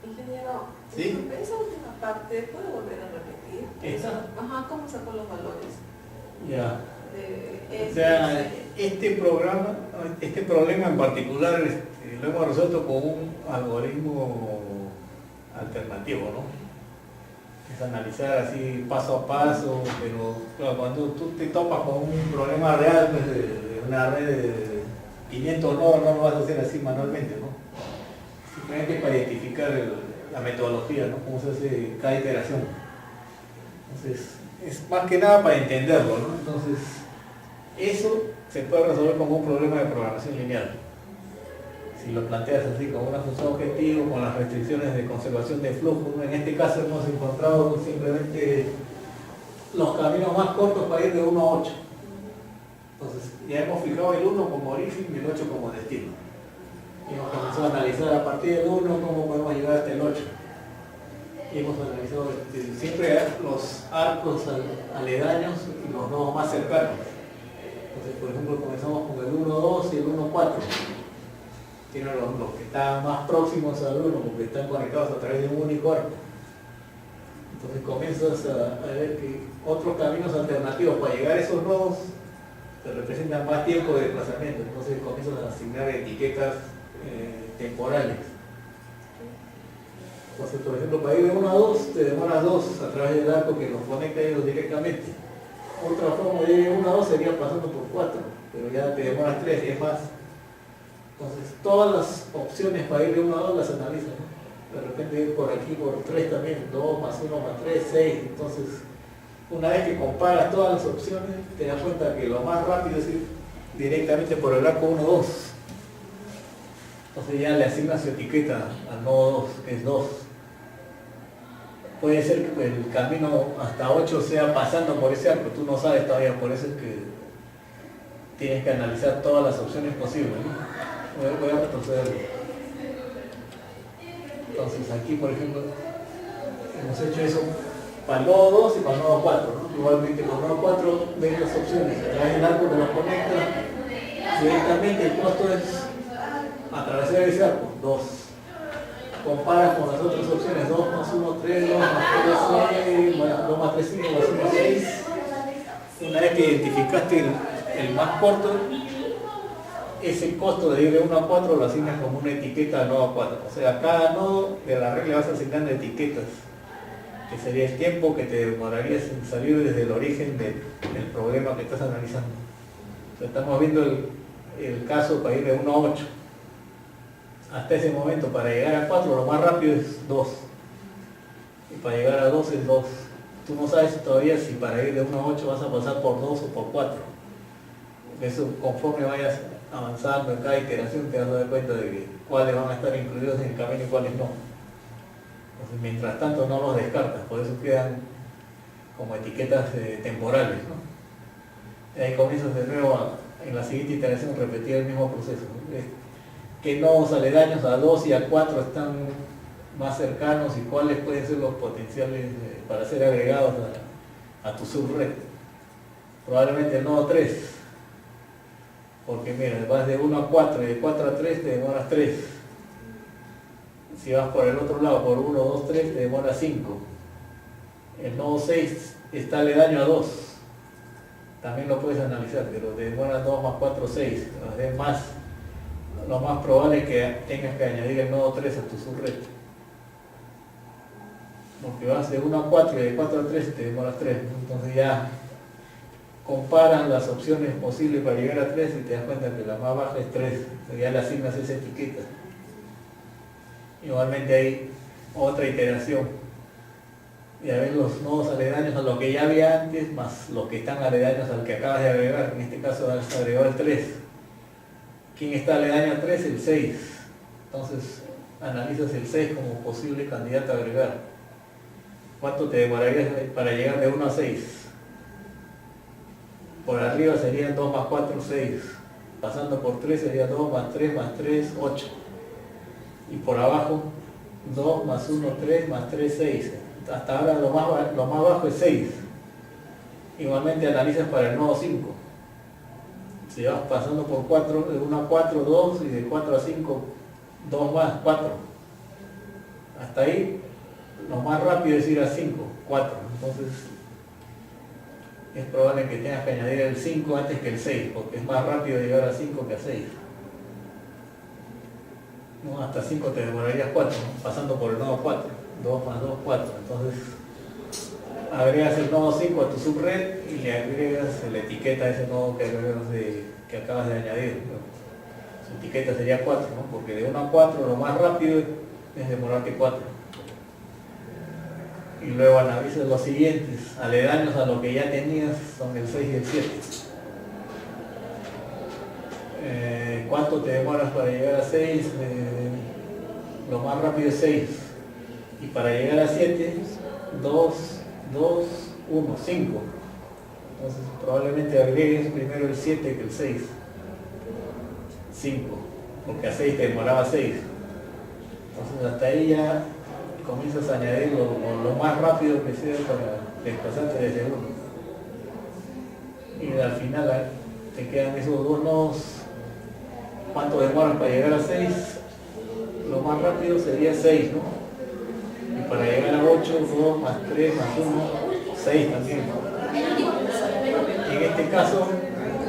Ingeniero, ¿Sí? esa última parte, ¿puede volver a repetir? ¿Esa? Ajá, ¿cómo sacó los valores? Ya. De O sea, este problema en particular lo hemos resuelto con un algoritmo alternativo, ¿no? Es analizar así paso a paso, pero claro, cuando tú te topas con un problema real, pues, de una red de 500 nodos, no lo vas a hacer así manualmente, ¿no? Simplemente para identificar la metodología, ¿no? Cómo se hace cada iteración. Entonces, es más que nada para entenderlo, ¿no? Entonces, eso se puede resolver como un problema de programación lineal. Si lo planteas así, con una función objetivo, con las restricciones de conservación de flujo, ¿no? En este caso hemos encontrado simplemente los caminos más cortos para ir de 1 a 8. Entonces, ya hemos fijado el 1 como origen y el 8 como destino. Y hemos comenzado a analizar a partir del 1 cómo podemos llegar hasta el 8. Y hemos analizado siempre los arcos aledaños y los nodos más cercanos. Entonces, por ejemplo, comenzamos con el 1,2 y el 1,4. Tienen los que están más próximos al 1 porque están conectados a través de un único arco. Entonces comienzas a ver que otros caminos alternativos para llegar a esos nodos te representan más tiempo de desplazamiento. Entonces comienzas a asignar etiquetas temporales. Entonces, por ejemplo, para ir de 1 a 2 te demoras 2 a través del arco que los conecta a ellos directamente. Otra forma de ir de 1 a 2 sería pasando por 4, pero ya te demoras 3 y es más. Entonces, todas las opciones para ir de 1 a 2 las analizan, ¿no? De repente ir por aquí por 3 también, 2 más 1 más 3, 6. Entonces, una vez que comparas todas las opciones, te das cuenta que lo más rápido es ir directamente por el arco 1, 2. Entonces ya le asignas su etiqueta al nodo 2, que es 2. Puede ser que el camino hasta 8 sea pasando por ese arco, tú no sabes todavía, por eso es que tienes que analizar todas las opciones posibles, ¿no? Voy a retroceder. Entonces aquí, por ejemplo, hemos hecho eso para el nodo 2 y para el nodo 4, ¿no? Igualmente con el nodo 4 ves las opciones, a través del arco que los conecta, directamente el costo es atravesar ese arco, 2. Comparas con las otras opciones, 2 más 1, 3, 2 más 3, 6, 2 más 3, 5, más 1, 6. Una vez que identificaste el más corto, ese costo de ir de 1 a 4 lo asignas como una etiqueta al nodo 4. O sea, a cada nodo de la red le vas asignando etiquetas, que sería el tiempo que te demorarías en salir desde el origen del problema que estás analizando. O sea, estamos viendo el caso para ir de 1 a 8. Hasta ese momento, para llegar a 4, lo más rápido es 2. Y para llegar a 2 es 2. Tú no sabes todavía si para ir de 1 a 8 vas a pasar por 2 o por 4. Eso, conforme vayas avanzando en cada iteración, te vas a dar cuenta de que cuáles van a estar incluidos en el camino y cuáles no. Entonces, mientras tanto, no los descartas, por eso quedan como etiquetas temporales, ¿no? Y ahí comienzas de nuevo en la siguiente iteración repetir el mismo proceso, ¿no? ¿Qué nodos aledaños a 2 y a 4 están más cercanos y cuáles pueden ser los potenciales para ser agregados a tu subred? Probablemente el nodo 3, porque mira, vas de 1 a 4 y de 4 a 3 te demoras 3. Si vas por el otro lado, por 1, 2, 3, te demoras 5. El nodo 6 está aledaño a 2. También lo puedes analizar, pero te demoras 2 más 4, 6. Además, lo más probable es que tengas que añadir el nodo 3 a tu subred. Porque vas de 1 a 4 y de 4 a 3 te demoras 3. Entonces ya comparas las opciones posibles para llegar a 3 y te das cuenta que la más baja es 3. Entonces ya le asignas esa etiqueta. Igualmente hay otra iteración. Ya ves los nodos aledaños a lo que ya había antes, más los que están aledaños al que acabas de agregar. En este caso has agregado el 3. ¿Quién está aledaño a 3? El 6. Entonces analizas el 6 como posible candidato a agregar. ¿Cuánto te demorarías para llegar de 1 a 6? Por arriba serían 2 más 4, 6. Pasando por 3 sería 2 más 3 más 3, 8. Y por abajo 2 más 1, 3 más 3, 6. Hasta ahora lo más bajo es 6. Igualmente analizas para el nodo 5. Si vas pasando por 4, de 1 a 4, 2, y de 4 a 5, 2 más, 4. Hasta ahí, lo más rápido es ir a 5, 4. Entonces, es probable que tengas que añadir el 5 antes que el 6, porque es más rápido llegar a 5 que a 6. ¿No? Hasta 5 te demorarías 4, ¿no? Pasando por el nodo 4. 2 más 2, 4. Entonces, agregas el nodo 5 a tu subred y le agregas la etiqueta a ese nodo que acabas de añadir, ¿no? Su etiqueta sería 4, ¿no? Porque de 1 a 4 lo más rápido es demorarte 4. Y luego analizas los siguientes, aledaños a lo que ya tenías, son el 6 y el 7. ¿Cuánto te demoras para llegar a 6? Lo más rápido es 6. Y para llegar a 7, 2, 2, 1, 5. Entonces probablemente agregues primero el 7 que el 6. 5, porque a 6 te demoraba 6. Entonces hasta ahí ya comienzas a añadir lo más rápido que sea para desplazarte desde 1. Y al final te quedan esos dos nodos. ¿Cuánto demoran para llegar a 6? Lo más rápido sería 6, ¿no? Y para llegar a 8, 2 más 3 más 1, 6 también. En este caso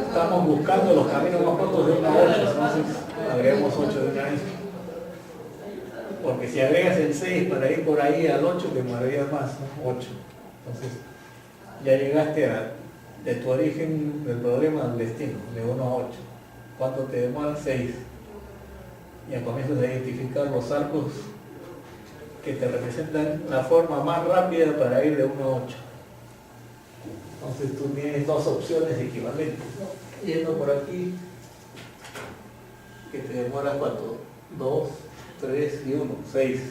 estamos buscando los caminos más cortos de 1 a 8, entonces agregamos 8 de una vez. Porque si agregas el 6 para ir por ahí al 8, te demorarías más, ¿no? 8. Entonces ya llegaste de tu origen del problema al destino, de 1 a 8. ¿Cuánto te demora? 6. Ya comienzas a identificar los arcos que te representan la forma más rápida para ir de 1 a 8. Entonces tú tienes dos opciones equivalentes, ¿no? Yendo por aquí, que te demora ¿cuánto? 2, 3 y 1, 6.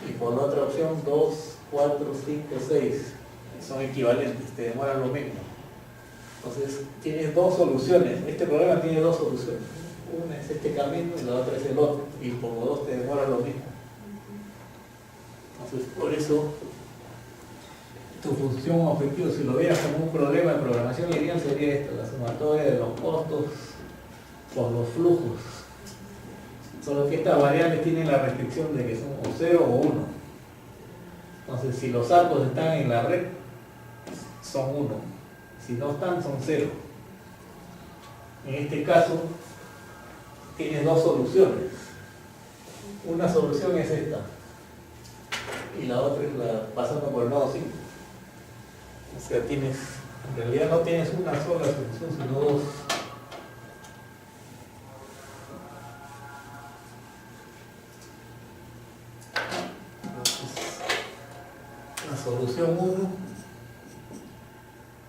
Y por la otra opción, 2, 4, 5, 6. Son equivalentes, te demoran lo mismo. Entonces tienes dos soluciones. Este problema tiene dos soluciones. Una es este camino y la otra es el otro. Y por los dos te demora lo mismo. Entonces por eso tu función objetivo, si lo vieras como un problema de programación lineal, sería esto, la sumatoria de los costos por los flujos. Solo que estas variables tienen la restricción de que son o 0 o 1. Entonces si los arcos están en la red, son 1. Si no están, son 0. En este caso, tienes dos soluciones. Una solución es esta. Y la otra es la pasando por el nodo 5. O sea, en realidad no tienes una sola solución, sino dos. Entonces, la solución 1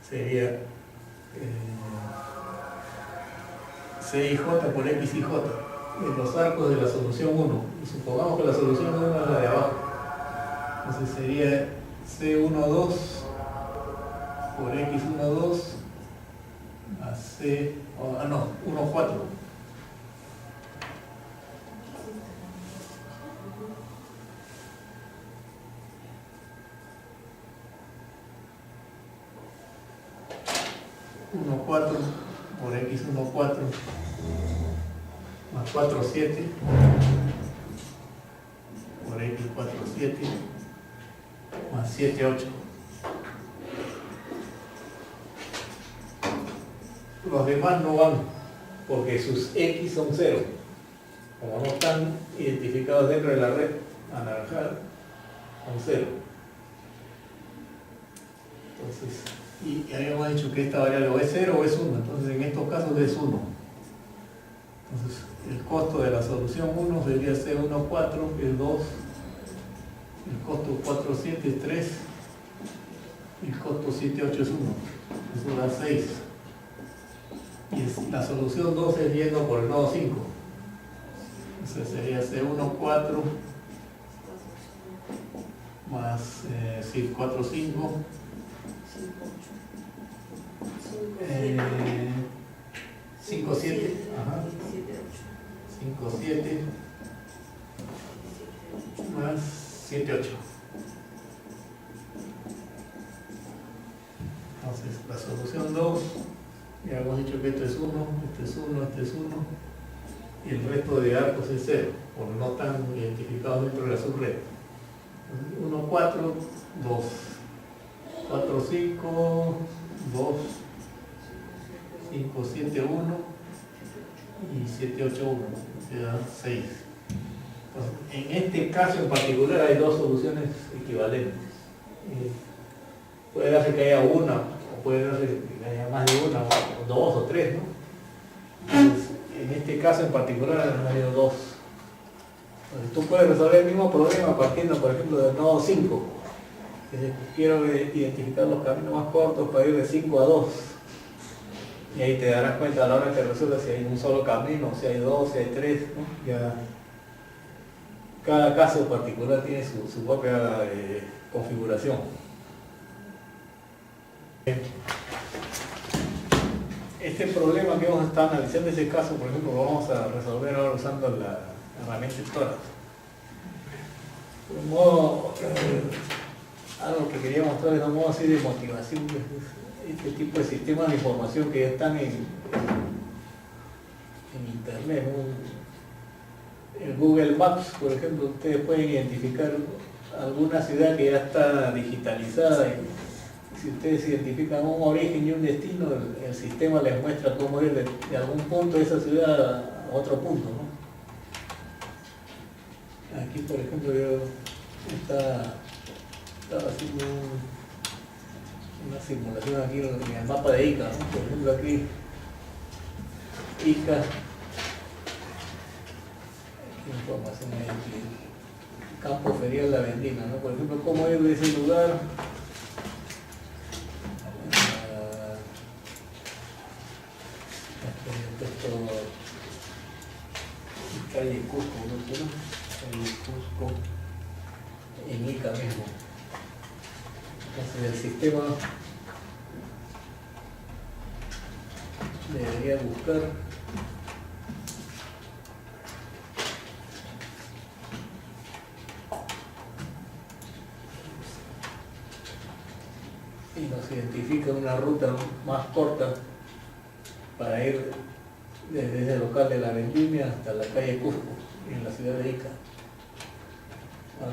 sería CIJ por XIJ en los arcos de la solución 1. Y supongamos que la solución 1 es la de abajo. Entonces sería C12 por X12 a C, 14. Por X14 más 47 por X47 más 78. Los demás no van porque sus X son 0. Como no están identificados dentro de la red anaranjada, son 0. Entonces, y habíamos dicho que esta variable o es 0 o es 1, entonces en estos casos es 1. Entonces el costo de la solución 1 sería C14, que es 2, el costo 47 es 3, y el costo 78 es 1, eso da 6. Y la solución 2 es yendo por el nodo 5, entonces sería C14 más 4, 5. 5, 7, 5, 7 más 7, 8. Entonces la solución 2, ya hemos dicho que esto es 1, este es 1, este es 1 y el resto de arcos es 0, porque no están identificados dentro de la subred. 1-4, 2, 4-5, 2, 5-7-1 y 7-8-1, te da 6. Entonces, en este caso en particular hay dos soluciones equivalentes. Puede darse que haya una, o puede darse que haya más de una, o dos o tres, ¿no? Entonces, en este caso en particular han habido dos. Entonces, tú puedes resolver el mismo problema partiendo, por ejemplo, del nodo 5. Quiero identificar los caminos más cortos para ir de 5 a 2. Y ahí te darás cuenta a la hora que resuelvas si hay un solo camino, si hay dos, si hay tres, ¿no? Ya cada caso particular tiene su propia configuración. Este problema que hemos estado analizando, ese caso, por ejemplo, lo vamos a resolver ahora usando la herramienta Torah. De un modo, algo que quería mostrarles de un modo así de motivación, este tipo de sistemas de información que ya están en internet, ¿no? El Google Maps, por ejemplo, ustedes pueden identificar alguna ciudad que ya está digitalizada y si ustedes identifican un origen y un destino, el sistema les muestra cómo ir de algún punto de esa ciudad a otro punto, ¿no? Aquí, por ejemplo, yo estaba haciendo una simulación aquí en el mapa de Ica, ¿no? Por ejemplo, aquí Ica, ¿qué información hay aquí? Campo Ferial La Vendina, ¿no? Por ejemplo, cómo ir de ese lugar calle Cusco, ¿no? Calle Cusco en Ica mismo. Entonces el sistema debería buscar y nos identifica una ruta más corta para ir desde el local de La Vendimia hasta la calle Cusco, en la ciudad de Ica.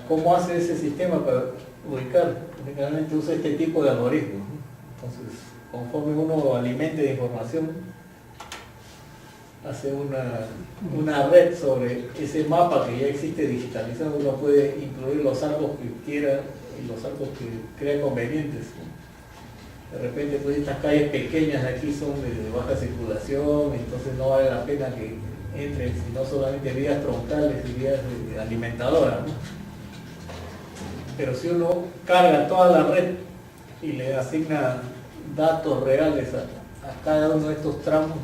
¿Cómo hace ese sistema para ubicar? Generalmente usa este tipo de algoritmos, ¿no? Entonces, conforme uno alimente de información, hace una red sobre ese mapa que ya existe digitalizado. Uno puede incluir los arcos que quiera y los arcos que crea convenientes, ¿no? De repente, pues estas calles pequeñas de aquí son de baja circulación, entonces no vale la pena que entren, sino solamente vías troncales y vías alimentadoras, ¿no? Pero si uno carga toda la red y le asigna datos reales a cada uno de estos tramos,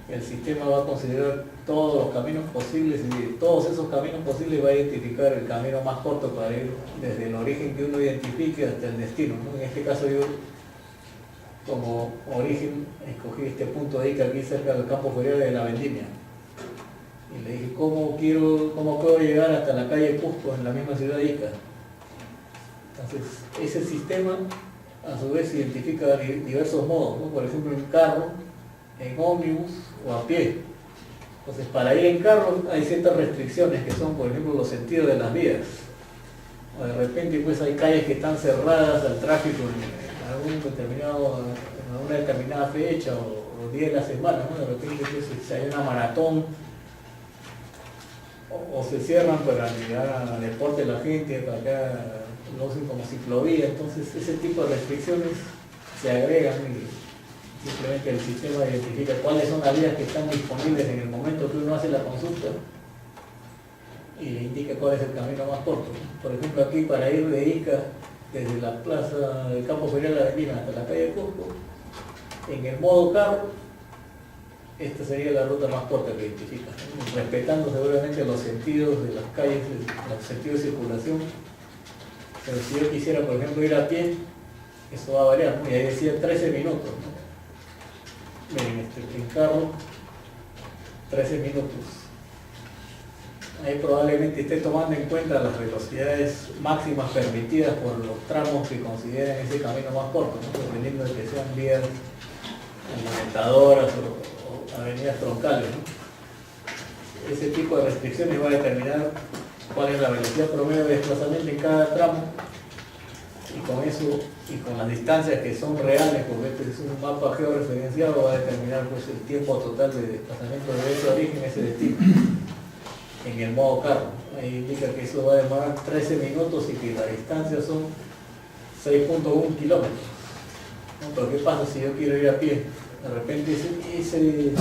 el sistema va a considerar todos los caminos posibles y de todos esos caminos posibles va a identificar el camino más corto para ir desde el origen que uno identifique hasta el destino, ¿no? En este caso yo como origen escogí este punto de Ica aquí cerca del campo ferial de La Vendimia y le dije cómo puedo llegar hasta la calle Cusco en la misma ciudad de Ica. Entonces ese sistema a su vez identifica diversos modos, ¿no? Por ejemplo en carro, en ómnibus o a pie. Entonces para ir en carro hay ciertas restricciones que son, por ejemplo, los sentidos de las vías. O de repente pues hay calles que están cerradas al tráfico en una determinada fecha o día de la semana, ¿no? De repente pues, si hay una maratón o se cierran para llegar a deporte la gente, para acá lo usen como ciclovía. Entonces ese tipo de restricciones se agregan y simplemente el sistema identifica cuáles son las vías que están disponibles en el momento que uno hace la consulta y le indica cuál es el camino más corto. Por ejemplo, aquí para ir de Ica desde la plaza del campo ferial de La Vendimia hasta la calle Cusco, en el modo carro, esta sería la ruta más corta que identifica, ¿no? Respetando seguramente los sentidos de las calles, los sentidos de circulación. Pero si yo quisiera, por ejemplo, ir a pie, eso va a variar, ¿no? Y ahí decía 13 minutos, ¿no? Miren, en carro, 13 minutos. Ahí probablemente esté tomando en cuenta las velocidades máximas permitidas por los tramos que consideran ese camino más corto, ¿no? Dependiendo de que sean vías alimentadoras o avenidas troncales, ¿no? Ese tipo de restricciones va a determinar cuál es la velocidad promedio de desplazamiento en cada tramo, y con eso y con las distancias que son reales, porque este es un mapa georreferenciado, va a determinar pues el tiempo total de desplazamiento de ese origen a ese destino en el modo carro. Ahí indica que eso va a demorar 13 minutos y que la distancia son 6.1 kilómetros, ¿no? Pero ¿qué pasa si yo quiero ir a pie? De repente ese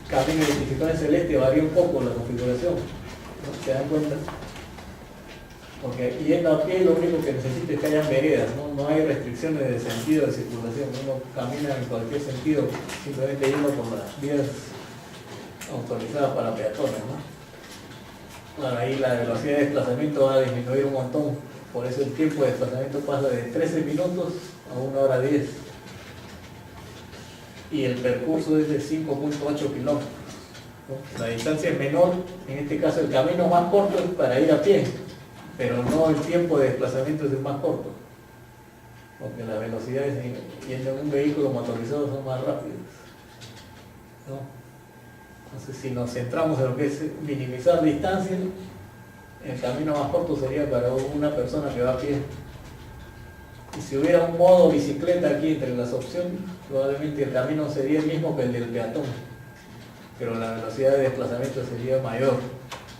camino identificado en celeste varía un poco la configuración, ¿no? ¿Se dan cuenta? Porque yendo a pie lo único que necesita es que haya veredas, no hay restricciones de sentido de circulación, uno camina en cualquier sentido, simplemente yendo por las vías autorizadas para peatones, ¿no? Bueno, ahí la velocidad de desplazamiento va a disminuir un montón, por eso el tiempo de desplazamiento pasa de 13 minutos a 1 hora 10. Y el percurso es de 5.8 kilómetros, ¿no? La distancia es menor, en este caso el camino más corto es para ir a pie, pero no el tiempo de desplazamiento es el más corto, porque las velocidades yendo en un vehículo motorizado son más rápidas, ¿no? Entonces, si nos centramos en lo que es minimizar distancia, el camino más corto sería para una persona que va a pie. Y si hubiera un modo bicicleta aquí entre las opciones, probablemente el camino sería el mismo que el del peatón, pero la velocidad de desplazamiento sería mayor.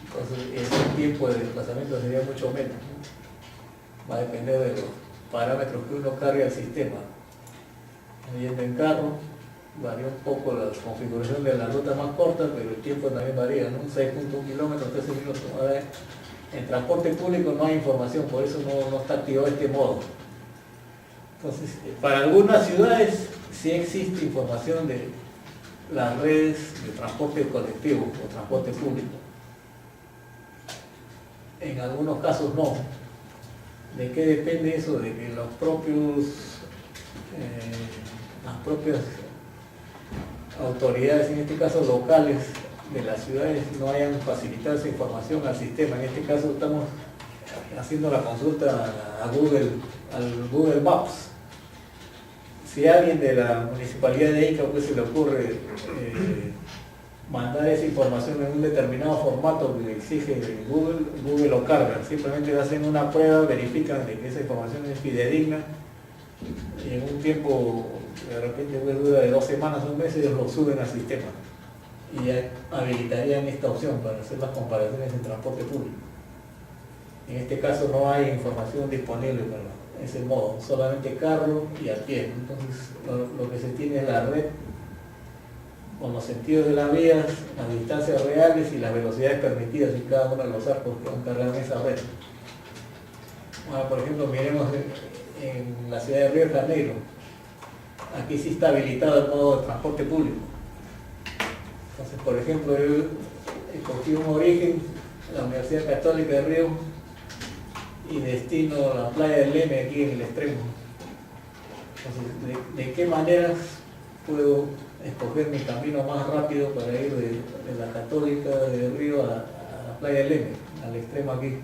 Entonces ese tiempo de desplazamiento sería mucho menos, ¿no? Va a depender de los parámetros que uno cargue al sistema. Yendo en carro, varía un poco la configuración de la ruta más corta, pero el tiempo también varía, ¿no? 6.1 kilómetros, 13 minutos. Ahora, en transporte público no hay información, por eso no está activado este modo. Entonces, para algunas ciudades sí existe información de las redes de transporte colectivo o transporte público. En algunos casos no. ¿De qué depende eso? De que las propias autoridades, en este caso locales de las ciudades, no hayan facilitado esa información al sistema. En este caso estamos haciendo la consulta al Google Maps. Si a alguien de la municipalidad de Ica pues se le ocurre mandar esa información en un determinado formato que exige Google lo carga. Simplemente hacen una prueba, verifican de que esa información es fidedigna y en un tiempo, de repente pues, dura de 2 semanas, un mes, ellos lo suben al sistema y habilitarían esta opción para hacer las comparaciones en transporte público. En este caso no hay información disponible para ese modo, solamente carro y a pie. Entonces lo que se tiene es la red con los sentidos de las vías, las distancias reales y las velocidades permitidas en cada uno de los arcos que van cargando esa red. Ahora, por ejemplo, miremos en la ciudad de Río de Janeiro. Aquí sí está habilitado el modo de transporte público. Entonces, por ejemplo, yo escogí un origen, la Universidad Católica de Río, y destino a la playa del Leme, aquí en el extremo. Entonces, ¿de qué maneras puedo escoger mi camino más rápido para ir de la Católica de Río a la playa del Leme, al extremo aquí?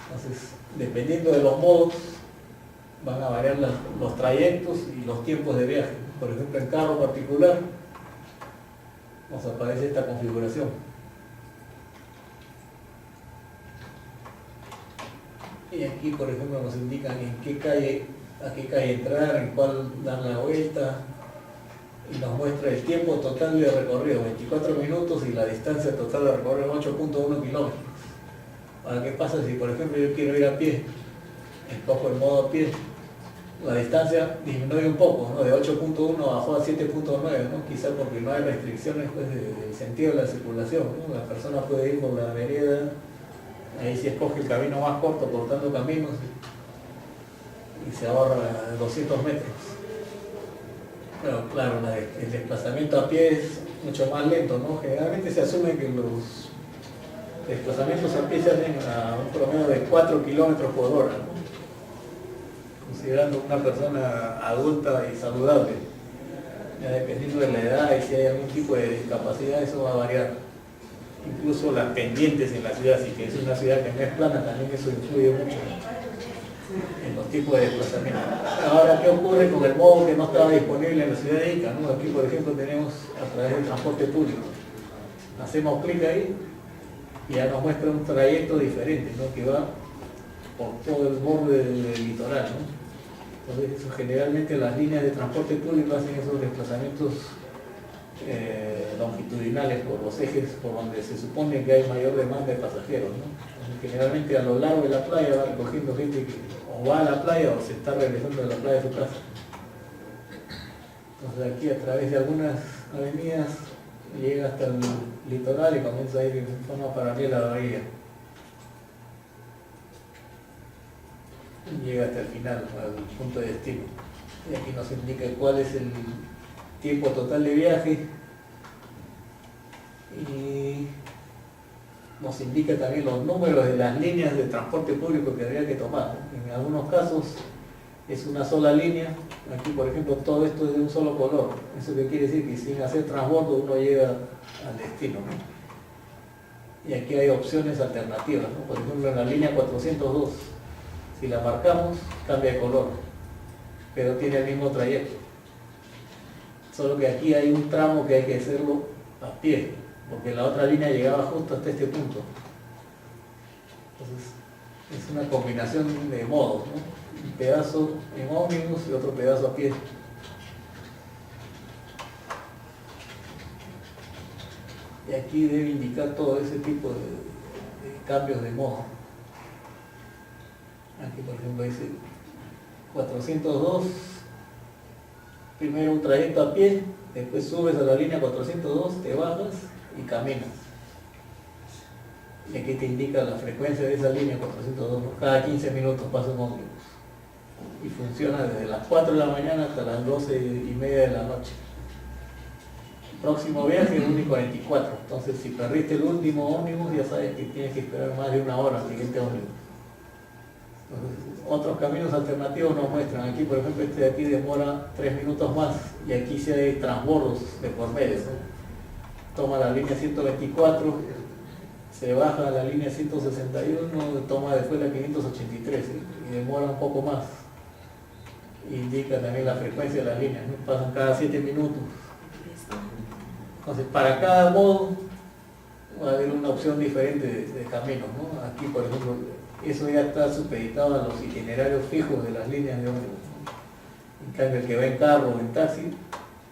Entonces, dependiendo de los modos, van a variar los trayectos y los tiempos de viaje. Por ejemplo, en carro particular, nos aparece esta configuración. Y aquí, por ejemplo, nos indican en qué calle, a qué calle entrar, en cuál dar la vuelta, y nos muestra el tiempo total de recorrido, 24 minutos, y la distancia total de recorrido, 8.1 kilómetros. Ahora, ¿qué pasa si, por ejemplo, yo quiero ir a pie? Escojo el modo a pie. La distancia disminuye un poco, ¿no? De 8.1 bajó a 7.9, ¿no? Quizá porque no hay restricciones pues, del sentido de la circulación, ¿no? La persona puede ir por la vereda, ahí sí escoge el camino más corto, cortando caminos, y se ahorra 200 metros. Pero claro, el desplazamiento a pie es mucho más lento, ¿no? Generalmente se asume que los desplazamientos a pie se hacen a un promedio de 4 kilómetros por hora, ¿no? Considerando una persona adulta y saludable. Ya dependiendo de la edad y si hay algún tipo de discapacidad, eso va a variar. Incluso las pendientes en la ciudad, si que es una ciudad que no es plana, también eso influye mucho en los tipos de desplazamiento. Ahora, ¿qué ocurre con el modo que no estaba disponible en la ciudad de Ica, ¿no? Aquí, por ejemplo, tenemos a través del transporte público. Hacemos clic ahí y ya nos muestra un trayecto diferente, ¿no? Que va por todo el borde del litoral, ¿no? Entonces, eso, generalmente las líneas de transporte público hacen esos desplazamientos longitudinales por los ejes por donde se supone que hay mayor demanda de pasajeros, ¿no? Entonces, generalmente a lo largo de la playa va recogiendo gente que o va a la playa o se está regresando de la playa a su casa. Entonces aquí a través de algunas avenidas llega hasta el litoral y comienza a ir en forma paralela a la bahía. Y llega hasta el final, al punto de destino. Y aquí nos indica cuál es el tiempo total de viaje y nos indica también los números de las líneas de transporte público que habría que tomar, ¿no? En algunos casos es una sola línea. Aquí, por ejemplo, todo esto es de un solo color. Eso que quiere decir que sin hacer transbordo uno llega al destino, ¿no? Y aquí hay opciones alternativas, ¿no? Por ejemplo, en la línea 402, si la marcamos, cambia de color, pero tiene el mismo trayecto. Solo que aquí hay un tramo que hay que hacerlo a pie, porque la otra línea llegaba justo hasta este punto. Entonces, es una combinación de modos, ¿no? Un pedazo en ómnibus y otro pedazo a pie. Y aquí debe indicar todo ese tipo de cambios de modo. Aquí, por ejemplo, dice 402, primero un trayecto a pie, después subes a la línea 402, te bajas y caminas. Y aquí te indica la frecuencia de esa línea 402, ¿no? Cada 15 minutos pasa un ómnibus. Y funciona desde las 4 de la mañana hasta las 12:30 de la noche. El próximo viaje es 1:44, entonces si perdiste el último ómnibus ya sabes que tienes que esperar más de una hora al siguiente ómnibus. Entonces, otros caminos alternativos nos muestran. Aquí, por ejemplo, este de aquí demora 3 minutos más y aquí sí hay transbordos de por medio, ¿no? Toma la línea 124, se baja a la línea 161, toma después la 583 y demora un poco más. Indica también la frecuencia de las líneas, ¿no? Pasan cada 7 minutos. Entonces, para cada modo va a haber una opción diferente de caminos, ¿no? Aquí, por ejemplo, eso ya está supeditado a los itinerarios fijos de las líneas de ómnibus, ¿no? En cambio, el que va en carro o en taxi,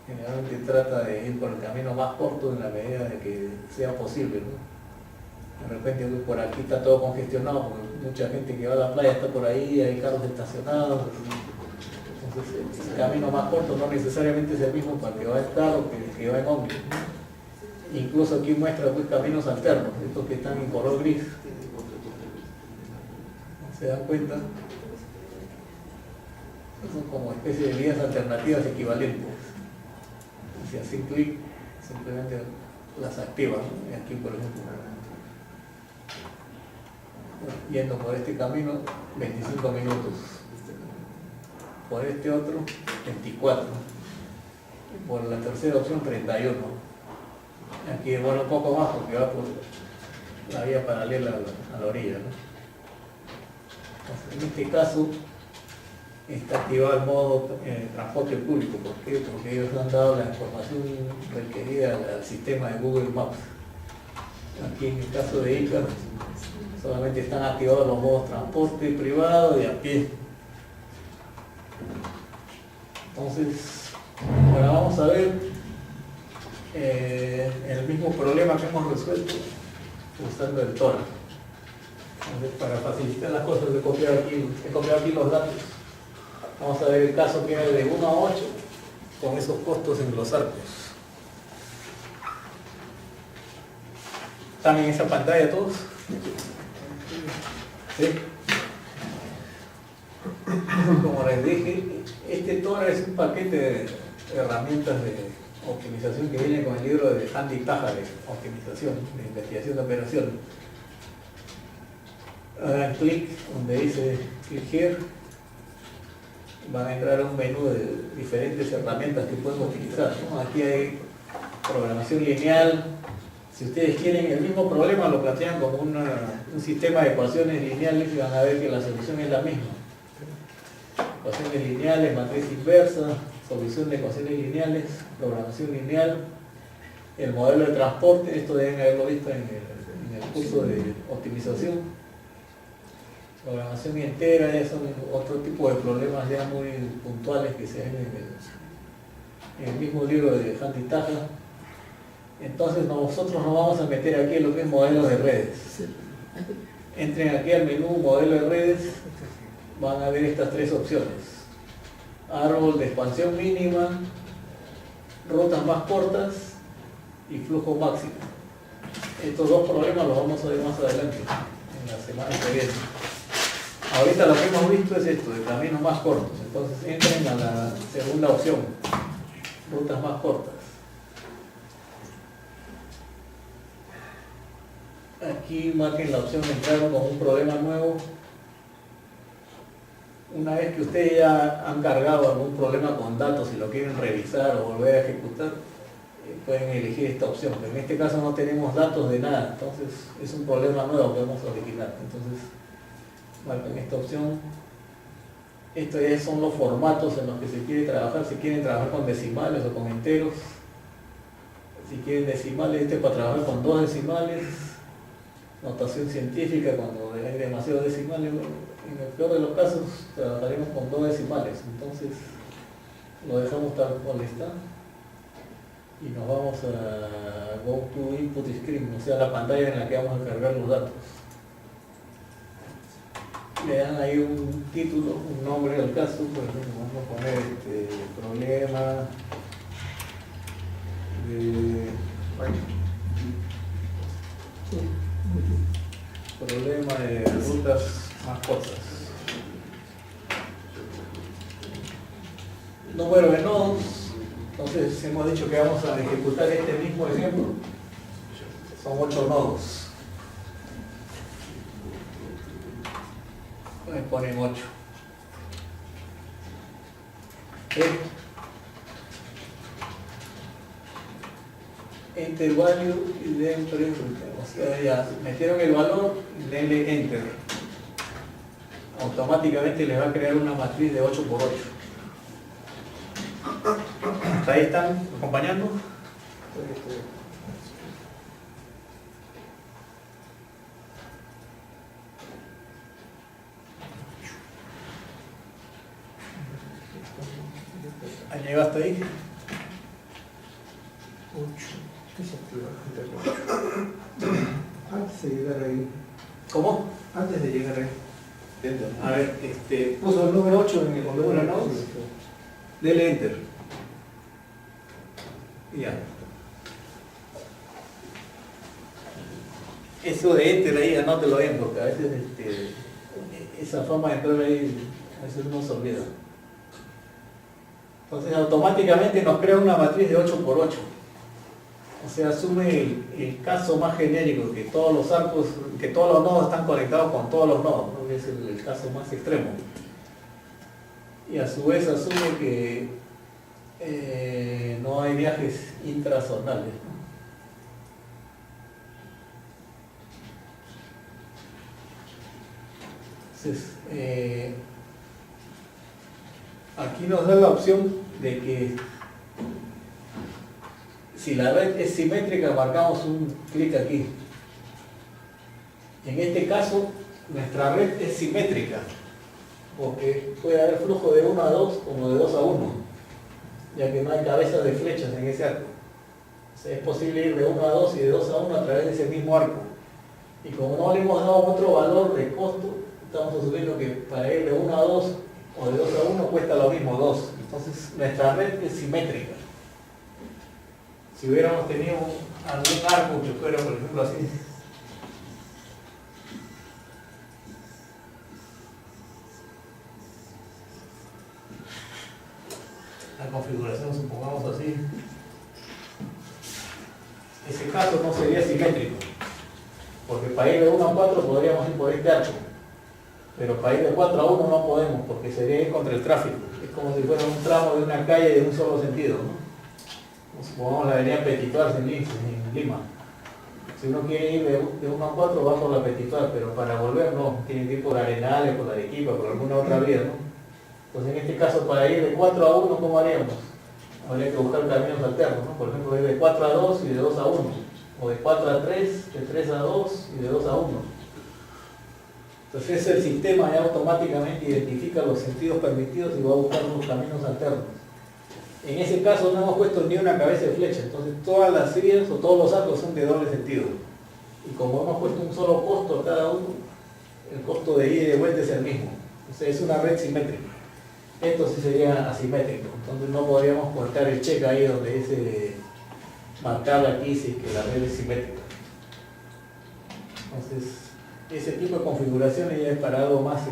generalmente trata de ir por el camino más corto en la medida de que sea posible, ¿no? De repente por aquí está todo congestionado, porque mucha gente que va a la playa está por ahí, hay carros estacionados. Entonces, el camino más corto no necesariamente es el mismo para el que va en carro que el que va en ómnibus, ¿no? Incluso aquí muestra pues caminos alternos, estos que están en color gris. ¿Se dan cuenta? Son como especie de vías alternativas equivalentes. Si hacen clic, simplemente las activan, ¿no? Aquí, por ejemplo, yendo por este camino, 25 minutos. Por este otro, 24. Y por la tercera opción, 31. Aquí demora un poco más porque va por la vía paralela a la orilla, ¿no? En este caso está activado el modo transporte público. ¿Por qué? Porque ellos han dado la información requerida al sistema de Google Maps. Aquí en el caso de Ica solamente están activados los modos transporte privado y a pie. Entonces, ahora vamos a ver el mismo problema que hemos resuelto usando el Tora. Entonces, para facilitar las cosas he copiado aquí los datos. Vamos a ver el caso que era de 1 a 8 con esos costos en los arcos. ¿Están en esa pantalla todos? ¿Sí? Como les dije, este Tora es un paquete de herramientas de optimización que viene con el libro de Andy Taja de optimización, de investigación de operaciones. Hagan clic donde dice click here, van a entrar a un menú de diferentes herramientas que pueden utilizar, ¿no? Aquí hay programación lineal. Si ustedes quieren el mismo problema, lo plantean como un sistema de ecuaciones lineales y van a ver que la solución es la misma. Ecuaciones lineales, matriz inversa, solución de ecuaciones lineales, programación lineal, el modelo de transporte. Esto deben haberlo visto en el curso de optimización. Programación entera ya son otro tipo de problemas ya muy puntuales que se ven en el mismo libro de Handy Taja. Entonces nosotros nos vamos a meter aquí en lo que es modelos de redes. Entren aquí al menú modelo de redes, van a ver estas tres opciones: árbol de expansión mínima, rutas más cortas y flujo máximo. Estos dos problemas los vamos a ver más adelante, en la semana que viene. Ahorita lo que hemos visto es esto, de caminos más cortos. Entonces entren a la segunda opción, rutas más cortas. Aquí marquen la opción de entrar con un problema nuevo. Una vez que ustedes ya han cargado algún problema con datos y lo quieren revisar o volver a ejecutar, pueden elegir esta opción. Pero en este caso no tenemos datos de nada, entonces es un problema nuevo que vamos a originar. Entonces marquen esta opción. Estos ya son los formatos en los que se quiere trabajar. Si quieren trabajar con decimales o con enteros. Si quieren decimales, este es para trabajar con 2 decimales. Notación científica cuando hay demasiados decimales. En el peor de los casos trabajaremos con 2 decimales. Entonces lo dejamos tal cual está. Y nos vamos a Go to Input Screen, o sea, la pantalla en la que vamos a cargar los datos. Le dan ahí un título, un nombre al caso, por ejemplo, vamos a poner problema de rutas más cortas. Número de nodos. Entonces hemos dicho que vamos a ejecutar este mismo ejemplo. Son 8 nodos. Me ponen 8. Enter value y dentro, o sea, ya metieron el valor y denle enter. Automáticamente les va a crear una matriz de 8 por 8. ¿Hasta ahí están acompañando? ¿Han llegado hasta ahí? 8. ¿Qué se activa? Antes de llegar ahí. ¿Cómo? Antes de llegar ahí. A ver, puso el número 8 en el número nodos. Dele enter. Y ya. Eso de enter ahí, anótelo bien, porque a veces esa forma de entrar ahí, a veces uno se olvida. Entonces automáticamente nos crea una matriz de 8 por 8. O sea, asume el caso más genérico, que todos los arcos, que todos los nodos están conectados con todos los nodos, ¿no? Que es el caso más extremo. Y a su vez asume que no hay viajes intrazonales, ¿no? Entonces, aquí nos da la opción de que si la red es simétrica, marcamos un clic aquí. En este caso, nuestra red es simétrica, porque puede haber flujo de 1 a 2 como de 2 a 1, ya que no hay cabezas de flechas en ese arco. O sea, es posible ir de 1 a 2 y de 2 a 1 a través de ese mismo arco. Y como no le hemos dado otro valor de costo, estamos asumiendo que para ir de 1 a 2 o de 2 a 1 cuesta lo mismo 2. Entonces nuestra red es simétrica. Si hubiéramos tenido algún arco que fuera, por ejemplo, así, la configuración, supongamos así, ese caso no sería simétrico, porque para ir de 1 a 4 podríamos ir por este arco, pero para ir de 4 a 1 no podemos, porque sería ir contra el tráfico. Es como si fuera un tramo de una calle de un solo sentido, ¿no? Supongamos la avenida Petituar en Lima. Si uno quiere ir de 1 a 4 va por la Petituar, pero para volver no, tiene que ir por Arenales, por Arequipa, por alguna otra vía, ¿no? Entonces en este caso para ir de 4 a 1, ¿cómo haríamos? Habría que buscar caminos alternos, ¿no? Por ejemplo, ir de 4 a 2 y de 2 a 1. o de 4 a 3, de 3 a 2 y de 2 a 1. Entonces el sistema ya automáticamente identifica los sentidos permitidos y va a buscar unos caminos alternos. En ese caso no hemos puesto ni una cabeza de flecha, entonces todas las vías o todos los arcos son de doble sentido. Y como hemos puesto un solo costo a cada uno, el costo de ida y de vuelta es el mismo. Entonces es una red simétrica. Esto sí sería asimétrico, entonces no podríamos cortar el check ahí donde dice marcar aquí si es que la red es simétrica. Entonces ese tipo de configuraciones ya es para algo más,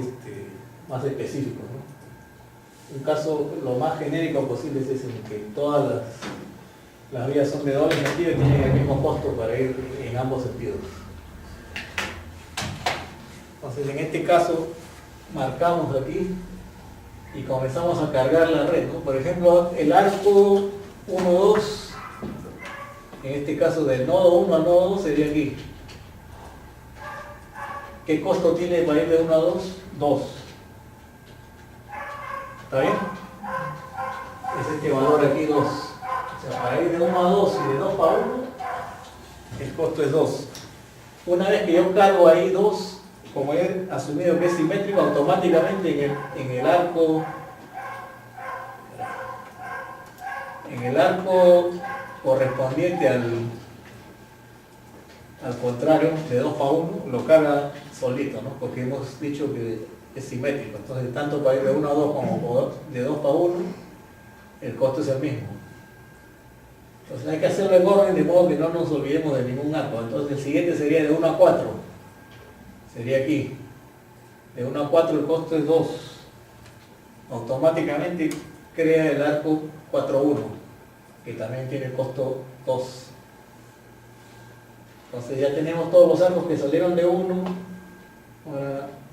más específico, ¿no? Un caso lo más genérico posible es ese, en que todas las vías son de doble sentido y tienen el mismo costo para ir en ambos sentidos. Entonces en este caso marcamos aquí y comenzamos a cargar la red, ¿no? Por ejemplo, el arco 1, 2, en este caso del nodo 1 al nodo 2 sería aquí. ¿Qué costo tiene para ir de 1 a 2? 2. ¿Está bien? Es este valor aquí 2. O sea, para ir de 1 a 2 y de 2 para 1, el costo es 2. Una vez que yo cargo ahí 2, como he asumido que es simétrico, automáticamente en el arco correspondiente al contrario, de 2 para 1, lo carga solito, ¿no? Porque hemos dicho que es simétrico. Entonces, tanto para ir de 1 a 2 como de 2 para 1, el costo es el mismo. Entonces, hay que hacerlo en orden de modo que no nos olvidemos de ningún arco. Entonces, el siguiente sería de 1 a 4. Sería aquí. De 1 a 4 el costo es 2. Automáticamente crea el arco 4, 1, que también tiene costo 2. Entonces ya tenemos todos los arcos que salieron de 1.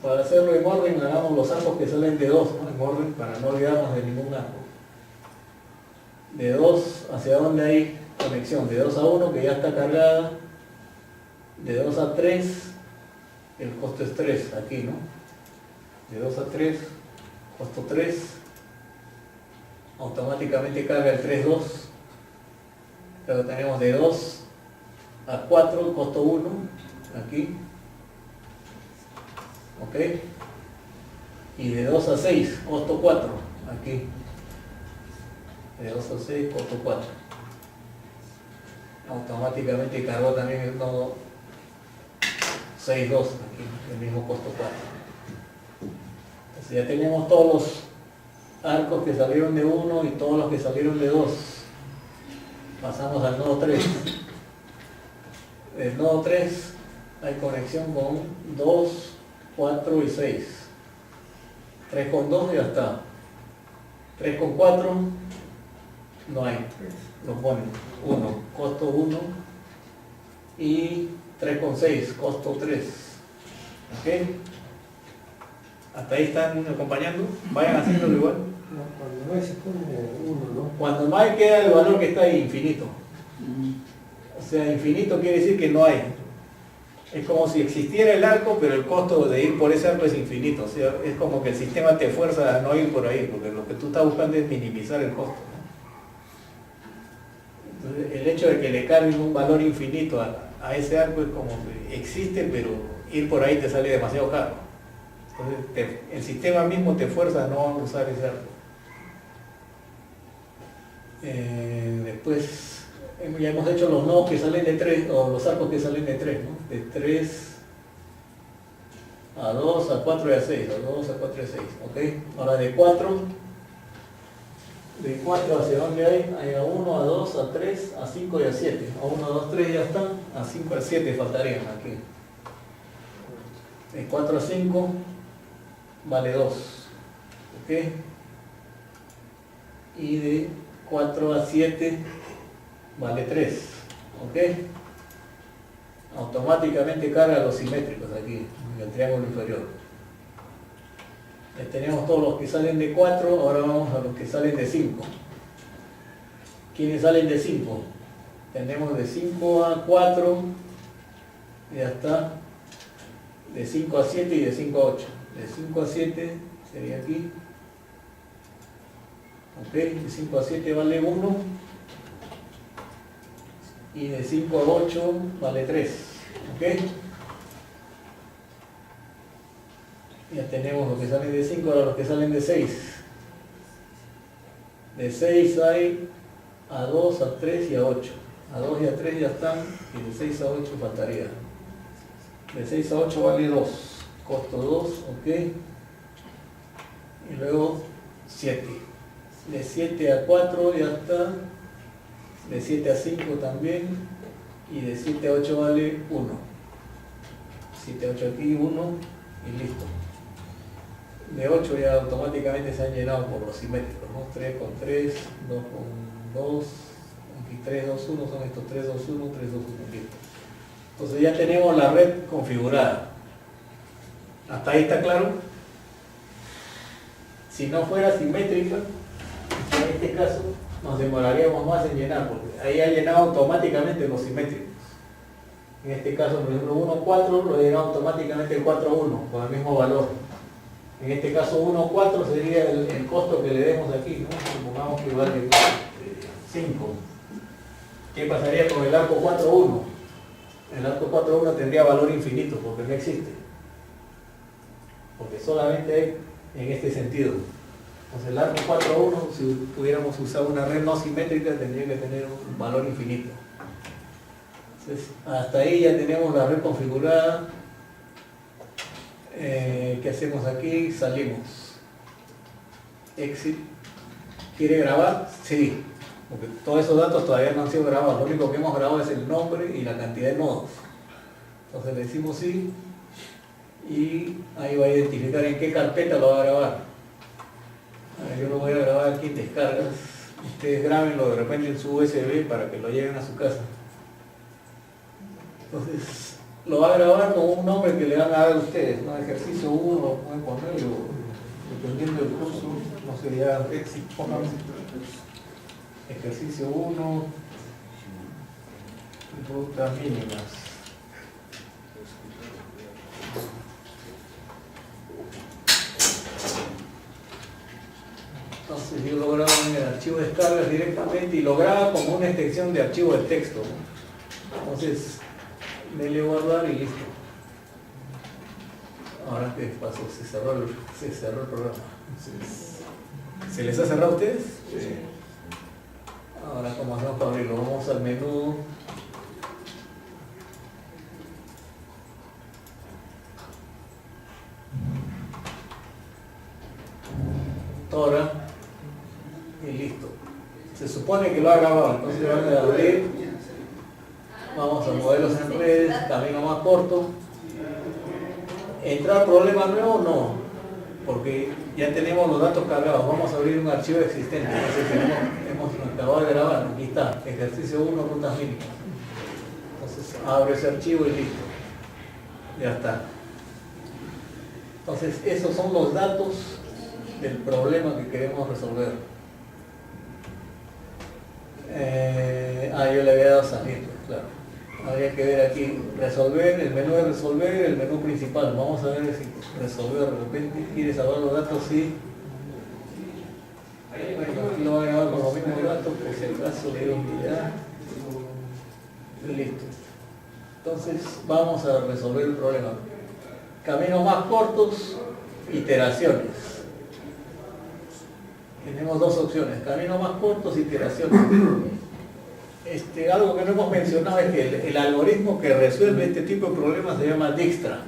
Para hacerlo en orden, hagamos los arcos que salen de 2, ¿no? En orden para no olvidarnos de ningún arco. De 2, ¿hacia dónde hay conexión? De 2 a 1, que ya está cargada. De 2 a 3, el costo es 3, aquí, ¿no? De 2 a 3, costo 3. Automáticamente carga el 3, 2. Luego tenemos de 2 a 4, costo 1, aquí. ¿Ok? Y de 2 a 6, costo 4, aquí. De 2 a 6, costo 4. Automáticamente cargó también el nodo 6, 2, aquí, el mismo costo 4. Entonces ya tenemos todos los arcos que salieron de 1 y todos los que salieron de 2. Pasamos al nodo 3. El nodo 3 hay conexión con 2, 4 y 6. 3 con 2 ya está. 3 con 4 no hay. Lo ponen 1, costo 1. Y 3 con 6, costo 3. ¿Ok? ¿Hasta ahí están acompañando? Vayan haciéndolo igual. Cuando no hay se pone 1, ¿no? Cuando no hay queda el valor que está ahí, infinito. O sea, infinito quiere decir que no hay. Es como si existiera el arco, pero el costo de ir por ese arco es infinito. O sea, es como que el sistema te fuerza a no ir por ahí, porque lo que tú estás buscando es minimizar el costo, ¿no? Entonces, el hecho de que le carguen un valor infinito a ese arco es como que existe, pero ir por ahí te sale demasiado caro. Entonces, el sistema mismo te fuerza a no usar ese arco. Después ya hemos hecho los nodos que salen de 3, o los arcos que salen de 3, ¿no? De 3 a 2, a 4 y a 6, a 2, a 4 y a 6, ¿ok? Ahora de 4 hacia dónde hay? Hay a 1, a 2, a 3, a 5 y a 7. A 1, a 2, 3 ya están, a 5, a 7 faltarían aquí. De 4 a 5 vale 2, ¿ok? Y de 4 a 7 vale 3, ¿ok? Automáticamente carga los simétricos aquí, en el triángulo inferior. Ya tenemos todos los que salen de 4, ahora vamos a los que salen de 5. ¿Quiénes salen de 5? Tenemos de 5 a 4, ya está, de 5 a 7 y de 5 a 8. De 5 a 7 sería aquí. Ok, de 5 a 7 vale 1. y de 5 a 8 vale 3. ¿Ok? Ya tenemos los que salen de 5, ahora los que salen de 6. De 6 hay a 2, a 3 y a 8. A 2 y a 3 ya están, y de 6 a 8 faltaría. De 6 a 8 vale 2, costo 2, ok. Y luego 7. De 7 a 4 ya está. De 7 a 5 también. Y de 7 a 8 vale 1. 7 a 8 aquí, 1 y listo. De 8 ya automáticamente se han llenado por los simétricos, ¿no? 3 con 3, 2 con 2, aquí 3, 2, 1, son estos 3, 2, 1, 3, 2, 1, listo. Entonces ya tenemos la red configurada. ¿Hasta ahí está claro? Si no fuera simétrica, en este caso nos demoraríamos más en llenar, porque ahí ha llenado automáticamente los simétricos. En este caso, por ejemplo, 1, 4 lo ha llenado automáticamente el 4, 1, con el mismo valor. En este caso 1, 4 sería el costo que le demos aquí, ¿no? Supongamos que vale 5. ¿Qué pasaría con el arco 4, 1? El arco 4, 1 tendría valor infinito, porque no existe. Porque solamente hay en este sentido. Entonces el arco 4, 1, si pudiéramos usar una red no simétrica, tendría que tener un valor infinito. Entonces, hasta ahí ya tenemos la red configurada. ¿Qué hacemos aquí? Salimos. Exit. ¿Quiere grabar? Sí. Porque todos esos datos todavía no han sido grabados. Lo único que hemos grabado es el nombre y la cantidad de nodos. Entonces le decimos sí. Y ahí va a identificar en qué carpeta lo va a grabar. Yo lo voy a grabar aquí en descargas. Ustedes grábenlo de repente en su USB para que lo lleven a su casa. Entonces lo va a grabar con un nombre que le van a dar a ustedes, ¿no? Ejercicio 1, pueden ponerlo, dependiendo del curso, no sería éxito, pónganse. Ejercicio 1, rutas mínimas. Entonces yo lo grabo en el archivo de descargas directamente y lo grabo como una extensión de archivo de texto, ¿no? Entonces, denle guardar y listo. Ahora, ¿qué pasó? Se cerró el programa. ¿Se les ha cerrado a ustedes? Sí. Ahora, ¿cómo hacemos para abrirlo? Vamos al menú. Ahora. Y listo. Se supone que lo ha grabado, entonces van a abrir. Vamos a modelos en redes, camino más corto. ¿Entrar problema nuevo? No, porque ya tenemos los datos cargados. Vamos a abrir un archivo existente. Entonces hemos acabado de grabar. Aquí está, ejercicio 1, rutas mínimas. Entonces abre ese archivo y listo. Ya está. Entonces esos son los datos del problema que queremos resolver. Yo le había dado salir, claro. Habría que ver aquí, resolver, el menú de resolver, el menú principal. Vamos a ver si resolver de repente. ¿Quiere saber los datos? Sí. Bueno, aquí lo voy a grabar con los mismos datos, por si acaso le digo que ya. Listo. Entonces vamos a resolver el problema. Caminos más cortos, iteraciones. Tenemos dos opciones, caminos más cortos, iteraciones. Algo que no hemos mencionado es que el algoritmo que resuelve este tipo de problemas se llama Dijkstra.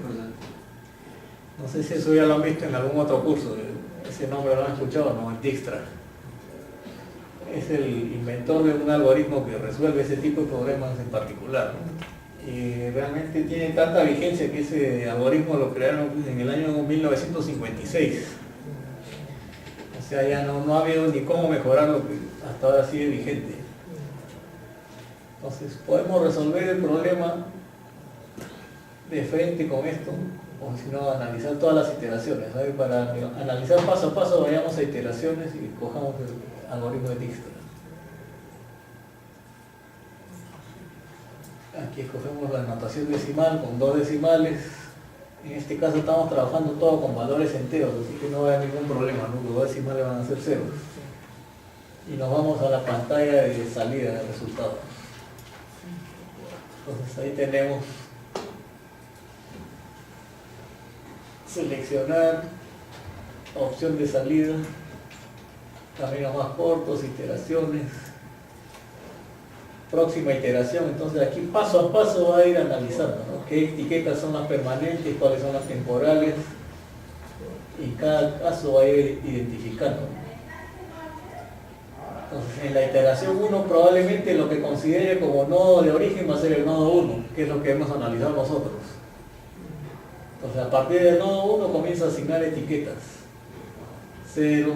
No sé si eso ya lo han visto en algún otro curso, ese nombre lo han escuchado, no, el Dijkstra. Es el inventor de un algoritmo que resuelve ese tipo de problemas en particular, ¿no? Y realmente tiene tanta vigencia que ese algoritmo lo crearon en el año 1956. O sea, ya no ha habido ni cómo mejorarlo, que hasta ahora sigue vigente. Entonces, podemos resolver el problema de frente con esto, o si no, analizar todas las iteraciones. ¿Sabe? Para analizar paso a paso, vayamos a iteraciones y cojamos el algoritmo de Dijkstra. Aquí escogemos la notación decimal con 2 decimales. En este caso estamos trabajando todo con valores enteros, así que no va a haber ningún problema, ¿no? Los 2 decimales van a ser 0. Y nos vamos a la pantalla de salida de resultados. Entonces ahí tenemos seleccionar, opción de salida, caminos más cortos, iteraciones, próxima iteración. Entonces aquí paso a paso va a ir analizando, ¿no? Qué etiquetas son las permanentes, cuáles son las temporales, y cada caso va a ir identificando. Entonces en la iteración 1 probablemente lo que considere como nodo de origen va a ser el nodo 1, que es lo que hemos analizado nosotros. Entonces a partir del nodo 1 comienza a asignar etiquetas. 0.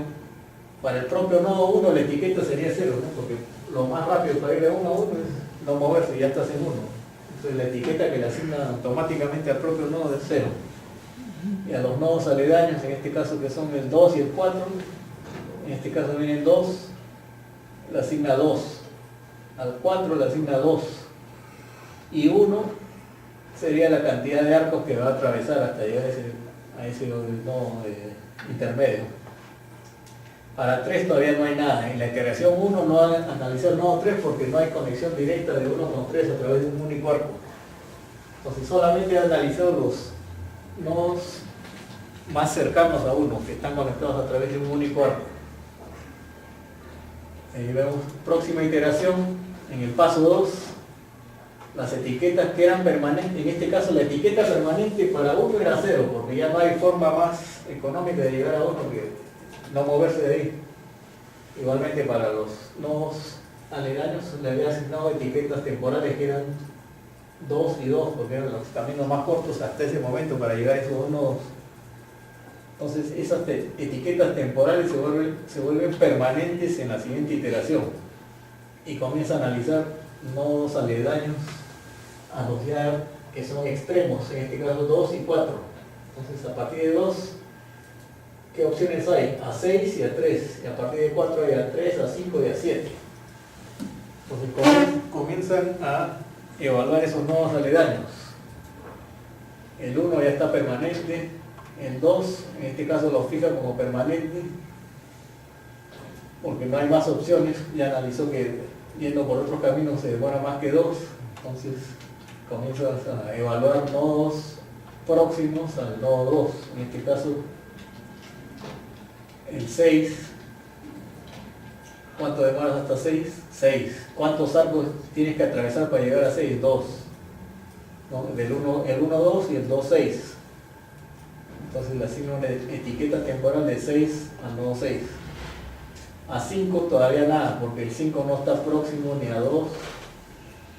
Para el propio nodo 1 la etiqueta sería 0, ¿no? Porque lo más rápido para ir de 1 a 1 es no moverse, ya estás en 1. Entonces la etiqueta que le asigna automáticamente al propio nodo es 0. Y a los nodos aledaños, en este caso que son el 2 y el 4, en este caso viene el 2, le asigna 2. Al 4 le asigna 2. Y 1 sería la cantidad de arcos que va a atravesar hasta llegar a ese nodo intermedio. Para 3 todavía no hay nada. En la iteración 1 no van a analizar el nodo 3 porque no hay conexión directa de 1 con 3 a través de un único arco. Entonces solamente han analizado los nodos más cercanos a 1, que están conectados a través de un único arco. Ahí vemos próxima iteración, en el paso 2, las etiquetas que eran permanentes. En este caso la etiqueta permanente para 1 era 0, porque ya no hay forma más económica de llegar a 1 que no moverse de ahí. Igualmente para los nodos aledaños le había asignado etiquetas temporales que eran 2 y 2, porque eran los caminos más cortos hasta ese momento para llegar a esos dos nodos. Entonces esas etiquetas temporales se vuelven permanentes en la siguiente iteración y comienza a analizar nodos aledaños a los ya que son extremos, en este caso 2 y 4. Entonces a partir de 2, ¿qué opciones hay? A 6 y a 3, y a partir de 4 hay a 3, a 5 y a 7. Entonces comienzan a evaluar esos nodos aledaños. El 1 ya está permanente, el 2 en este caso lo fija como permanente porque no hay más opciones, ya analizó que yendo por otros caminos se demora más que 2, entonces comienzas a evaluar nodos próximos al nodo 2, en este caso el 6. ¿Cuánto demoras hasta 6? 6. ¿Cuántos arcos tienes que atravesar para llegar a 6? 2. ¿No? El 1, 2 y el 2, 6. Entonces le asigno una etiqueta temporal de 6 al nodo 6. A 5 todavía nada, porque el 5 no está próximo ni a 2.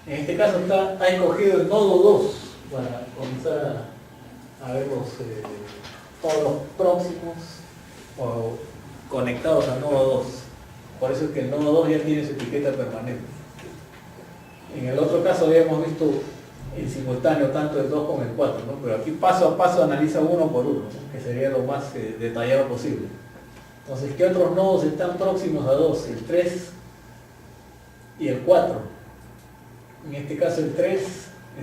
En este caso ha escogido el nodo 2 para comenzar a ver todos los próximos o conectados al nodo 2. Por eso es que el nodo 2 ya tiene su etiqueta permanente. En el otro caso habíamos visto en simultáneo tanto el 2 como el 4, ¿no? Pero aquí paso a paso analiza uno por uno, ¿no? Que sería lo más detallado posible. Entonces, ¿qué otros nodos están próximos a 2? El 3 y el 4. En este caso el 3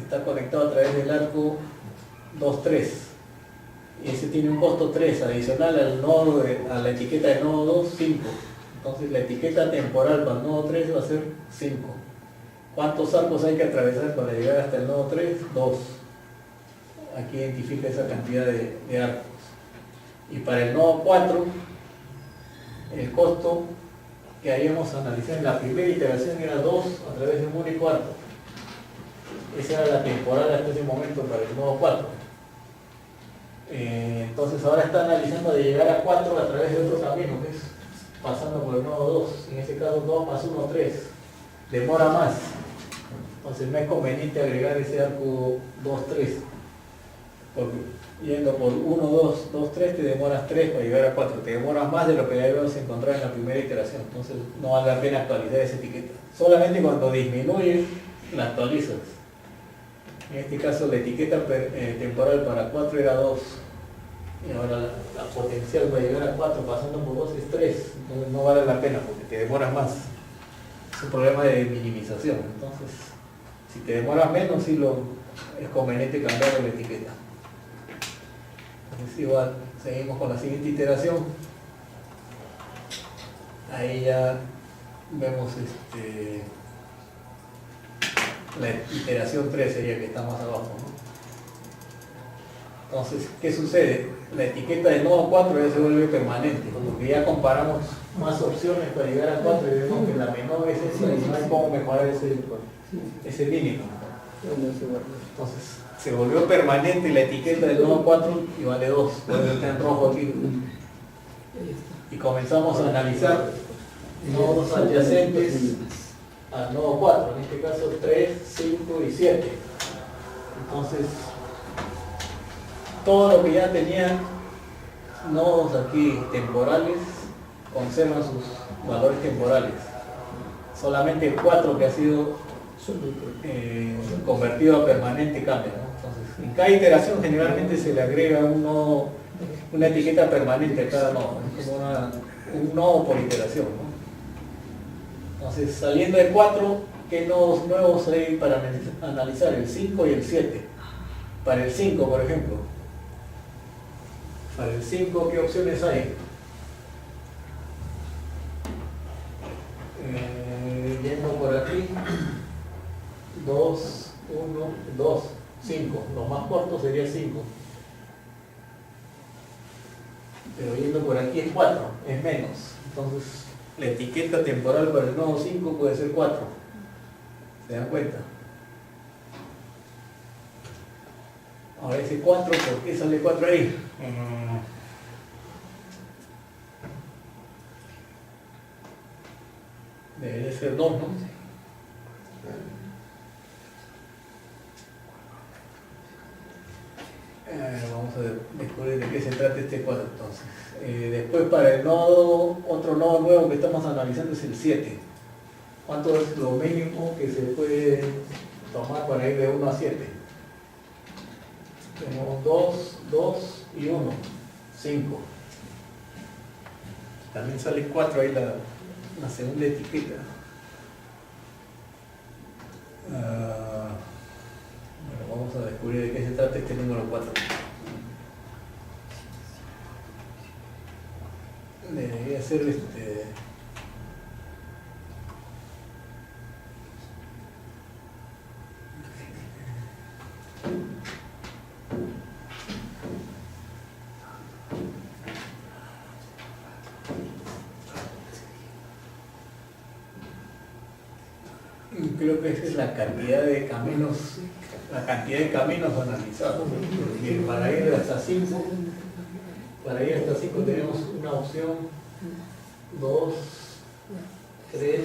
está conectado a través del arco 2, 3. Y ese tiene un costo 3 adicional al nodo a la etiqueta de nodo 2, 5. Entonces la etiqueta temporal para el nodo 3 va a ser 5. ¿Cuántos arcos hay que atravesar para llegar hasta el nodo 3? 2. Aquí identifica esa cantidad de arcos. Y para el nodo 4, el costo que habíamos analizado en la primera iteración era 2 a través de un único arco. Esa era la temporal hasta ese momento para el nodo 4. Entonces ahora está analizando de llegar a 4 a través de otro camino, que es pasando por el nodo 2. En este caso 2 más 1, 3. Demora más. Entonces no es conveniente agregar ese arco 2, 3. Porque yendo por 1, 2, 2, 3 te demoras 3 para llegar a 4. Te demoras más de lo que ya habíamos encontrado en la primera iteración. Entonces no vale la pena actualizar esa etiqueta. Solamente cuando disminuye la actualizas. En este caso la etiqueta temporal para 4 era 2. Y ahora la potencial para llegar a 4 pasando por 2 es 3. Entonces no vale la pena porque te demoras más. Es un problema de minimización. Entonces, si te demoras menos, sí es conveniente cambiar la etiqueta. Entonces igual, seguimos con la siguiente iteración. Ahí ya vemos la iteración 3 sería que está más abajo, ¿no? Entonces, ¿qué sucede? La etiqueta de nodo 4 ya se vuelve permanente, porque ya comparamos más opciones para llegar a 4 y vemos que la menor es esa y no hay cómo mejorar ese mínimo. Entonces, se volvió permanente la etiqueta del nodo 4 y vale 2, puede estar en rojo aquí. Y comenzamos a analizar nodos adyacentes al nodo 4, en este caso 3, 5 y 7. Entonces, todo lo que ya tenía nodos aquí temporales conservan sus valores temporales. Solamente 4 que ha sido convertido a permanente cambia, ¿no? Entonces, en cada iteración generalmente se le agrega una etiqueta permanente a cada nodo, ¿no? Como un nodo por iteración, ¿no? Entonces, saliendo de 4, ¿qué nodos nuevos hay para analizar? El 5 y el 7. Para el 5, por ejemplo. Para el 5, ¿qué opciones hay? Yendo por aquí, 2, 1, 2, 5. Lo más corto sería 5. Pero yendo por aquí es 4, es menos. Entonces, la etiqueta temporal para el nodo 5 puede ser 4. ¿Se dan cuenta? Ahora ese 4, ¿por qué sale 4 ahí? Debería ser 2, ¿no? Vamos a descubrir de qué se trata este 4 entonces. Después para el nodo, otro nodo nuevo que estamos analizando es el 7. ¿Cuánto es lo mínimo que se puede tomar para ir de 1 a 7? Tenemos 2, 2 y 1, 5. También sale 4 ahí la segunda etiqueta. Bueno, vamos a descubrir de qué se trata este número 4. Debería ser creo que esa es la cantidad de caminos analizados. Porque para ir hasta 5, tenemos una opción 2, 3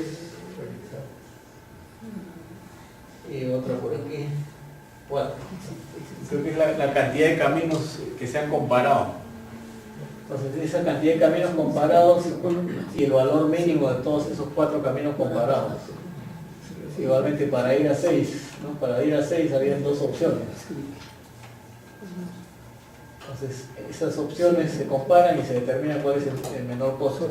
y otra por aquí 4. Creo que es la cantidad de caminos que se han comparado. Entonces, esa cantidad de caminos comparados y el valor mínimo de todos esos 4 caminos comparados. Igualmente para ir a 6, ¿no? Para ir a 6 habían 2 opciones. Entonces, esas opciones se comparan y se determina cuál es el menor costo.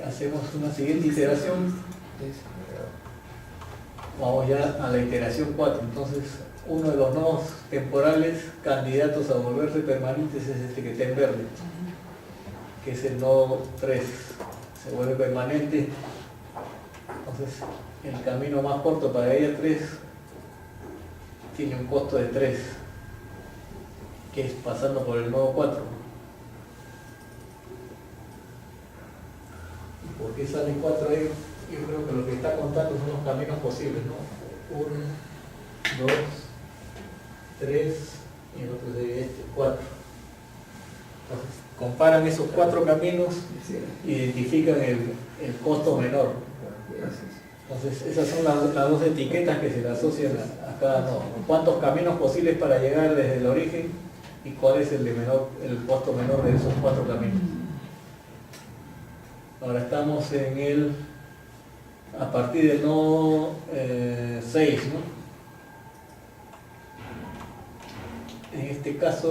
Hacemos una siguiente iteración. Vamos ya a la iteración 4. Entonces, uno de los nodos temporales candidatos a volverse permanentes es este que está en verde, que es el nodo 3. Se vuelve permanente. Entonces, el camino más corto para ir a 3 tiene un costo de 3, que es pasando por el nodo 4. ¿Por qué sale 4 ahí? Yo creo que lo que está contando son los caminos posibles, ¿no? 1, 2, 3 y el otro sería este, 4. Entonces, comparan esos 4 caminos, identifican el costo menor. Entonces, esas son las 2 etiquetas que se le asocian a cada nodo. ¿Cuántos caminos posibles para llegar desde el origen y cuál es el costo menor de esos 4 caminos? Ahora estamos a partir del nodo 6, ¿no? En este caso,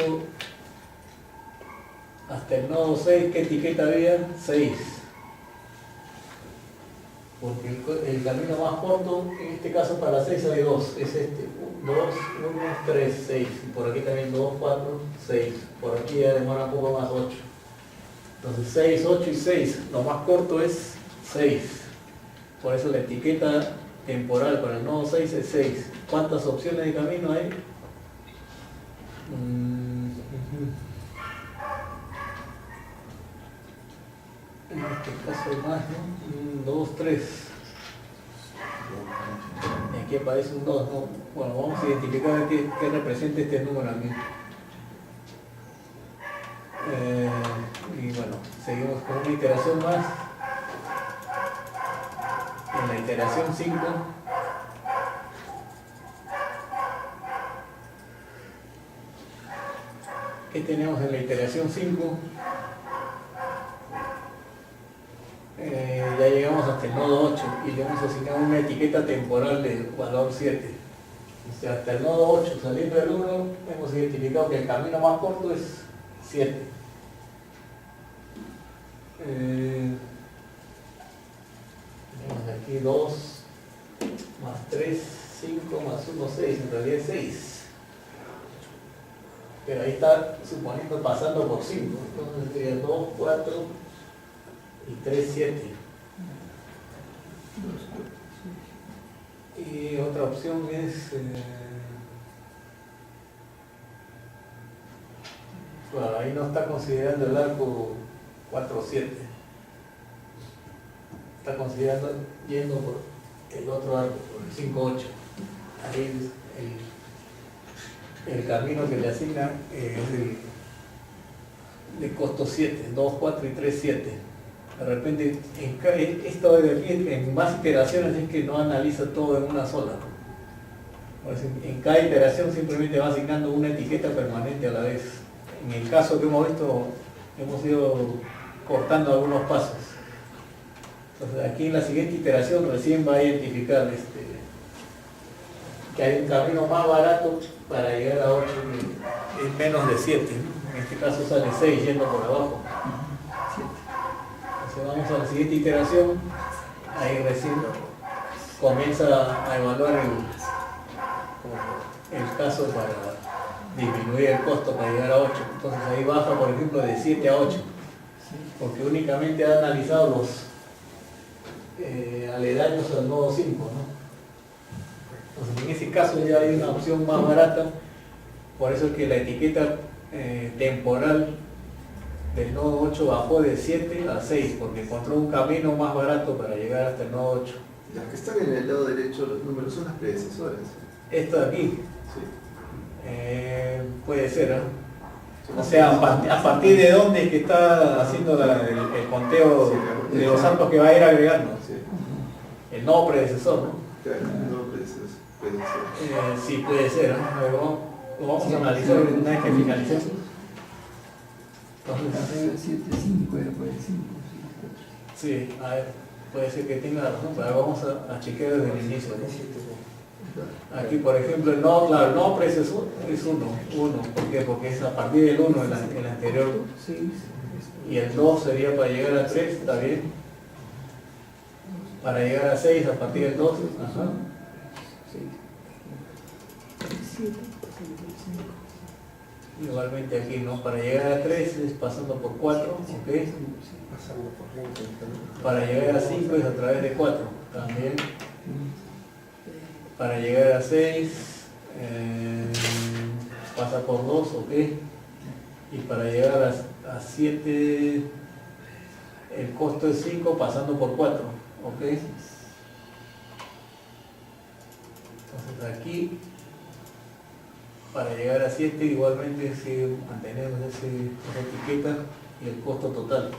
hasta el nodo 6, ¿qué etiqueta había? 6. Porque el camino más corto, en este caso para 6 hay 2, es este, 2, 1, 3, 6, y por aquí también 2, 4, 6, por aquí ya demora un poco más 8. Entonces 6, 8 y 6, lo más corto es 6. Por eso la etiqueta temporal para el nodo 6 es 6. ¿Cuántas opciones de camino hay? En este caso hay más, ¿no? 2, 3. Y aquí aparece un 2, ¿no? Bueno, vamos a identificar qué representa este número aquí. Y bueno, seguimos con una iteración más. En la iteración 5 ¿qué tenemos en la iteración 5? Ya llegamos hasta el nodo 8 y le hemos asignado una etiqueta temporal de valor 7. O sea, hasta el nodo 8 saliendo del 1 hemos identificado que el camino más corto es 7. Tenemos aquí 2 más 3, 5 más 1, 6, en realidad es 6. Pero ahí está suponiendo pasando por 5, entonces sería 2, 4 y 3, 7. Y otra opción es bueno, ahí no está considerando el arco 4, 7. Está considerando yendo por el otro arco, por el 5, 8. Ahí el camino que le asigna es de costo 7, 2, 4 y 3, 7. De repente, esto de aquí, en más iteraciones es que no analiza todo en una sola. En cada iteración simplemente va asignando una etiqueta permanente a la vez. En el caso que hemos visto, hemos ido cortando algunos pasos. Entonces aquí en la siguiente iteración recién va a identificar que hay un camino más barato para llegar a 8, que es menos de 7, ¿no? En este caso sale 6 yendo por abajo. Entonces vamos a la siguiente iteración, ahí recién comienza a evaluar el caso para disminuir el costo para llegar a 8. Entonces ahí baja, por ejemplo, de 7 a 8, porque únicamente ha analizado los aledaños al nodo 5, ¿no? Entonces en ese caso ya hay una opción más barata, por eso es que la etiqueta temporal del nodo 8 bajó de 7 a 6, porque encontró un camino más barato para llegar hasta el nodo 8. Las que están en el lado derecho, los números son las predecesoras. Esto de aquí, Sí. puede ser, ¿eh? O sea, a partir de dónde es que está haciendo el conteo de los arcos que va a ir agregando. Sí. El nodo predecesor, ¿no? Claro, no predecesor. Sí, puede ser, ¿no? A ver, lo vamos a analizar una vez que finalicemos. Entonces, 7, 5 era por el 5. sí, a ver, puede ser que tenga razón, pero vamos a chequear desde el inicio, ¿no? Aquí, por ejemplo, el nodo, claro, el nodo predecesor es 1. ¿Por qué? Porque es a partir del 1 el anterior. Y el 2 sería para llegar a 3, ¿está bien? Para llegar a 6 a partir del 2. Ajá. Igualmente aquí, ¿no? Para llegar a 3 es pasando por 4, ¿ok? Para llegar a 5 es a través de 4, también. Para llegar a 6 pasa por 2, ¿ok? Y para llegar a 7 el costo es 5 pasando por 4, ¿ok? Entonces aquí para llegar a 7 igualmente si mantenemos esa etiqueta y el costo total.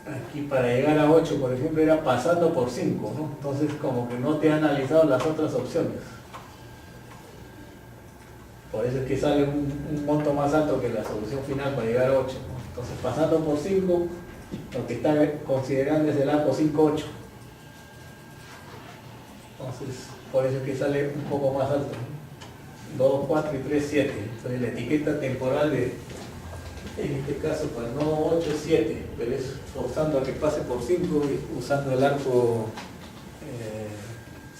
Aquí para llegar a 8, por ejemplo, era pasando por 5, ¿no? Entonces como que no te ha analizado las otras opciones. Por eso es que sale un monto más alto que la solución final para llegar a 8, ¿no? Entonces pasando por 5, lo que está considerando es el arco 5, 8. Entonces, por eso es que sale un poco más alto, ¿no? 2, 4 y 3, 7. Entonces la etiqueta temporal en este caso para el nodo 8 es 7, pero es forzando a que pase por 5 y usando el arco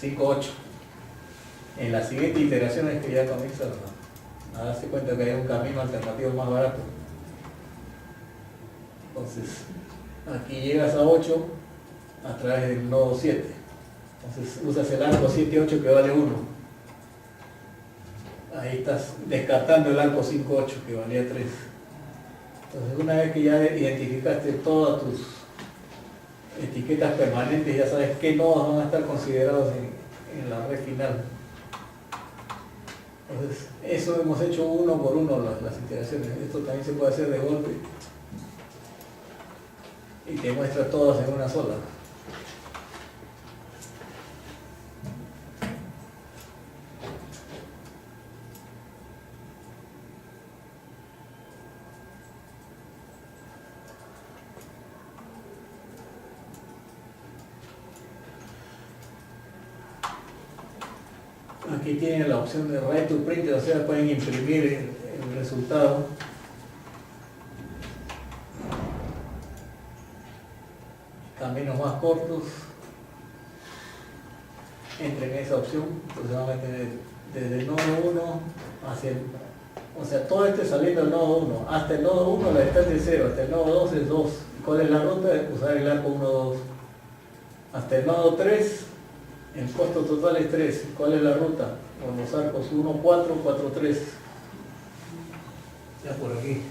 5, 8. En la siguiente iteración es que ya comienza a darse cuenta que hay un camino alternativo más barato. Entonces, aquí llegas a 8 a través del nodo 7. Entonces usas el arco 7-8 que vale 1. Ahí estás descartando el arco 5-8 que valía 3. Entonces una vez que ya identificaste todas tus etiquetas permanentes, ya sabes qué nodos van a estar considerados en la red final. Entonces eso hemos hecho uno por uno las iteraciones. Esto también se puede hacer de golpe y te muestra todas en una sola. Aquí tienen la opción de Write to Print, o sea, pueden imprimir el resultado. Caminos más cortos. Entren en esa opción, entonces van a tener desde el nodo 1 hacia el... O sea, todo esto saliendo del nodo 1. Hasta el nodo 1 la distancia es 0, hasta el nodo 2 es 2. ¿Cuál es la ruta? Usar el arco 1, 2. Hasta el nodo 3, el costo total es 3. ¿Cuál es la ruta? Con los arcos 1, 4, 4, 3. Ya por aquí.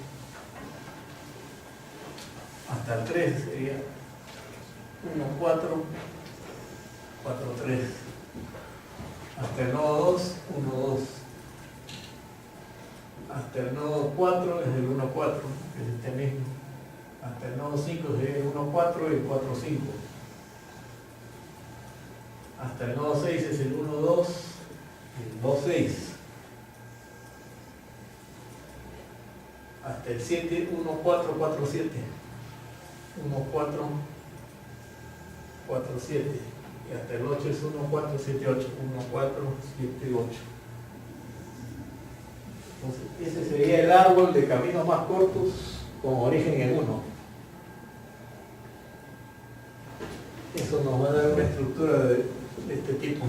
Hasta el 3 sería 1, 4, 4, 3. Hasta el nodo 2, 1, 2. Hasta el nodo 4 es el 1, 4, que es este mismo. Hasta el nodo 5 es el 1, 4 y el 4, 5. Hasta el nodo 6 es el 1, 2 y el 2, 6. Hasta el 7, 1, 4, 4, 7. 1, 4, 4, 7. Y hasta el 8 es 1, 4, 7, 8. 1, 4, 7, 8. Entonces, ese sería el árbol de caminos más cortos con origen en 1. Eso nos va a dar una estructura de este tipo.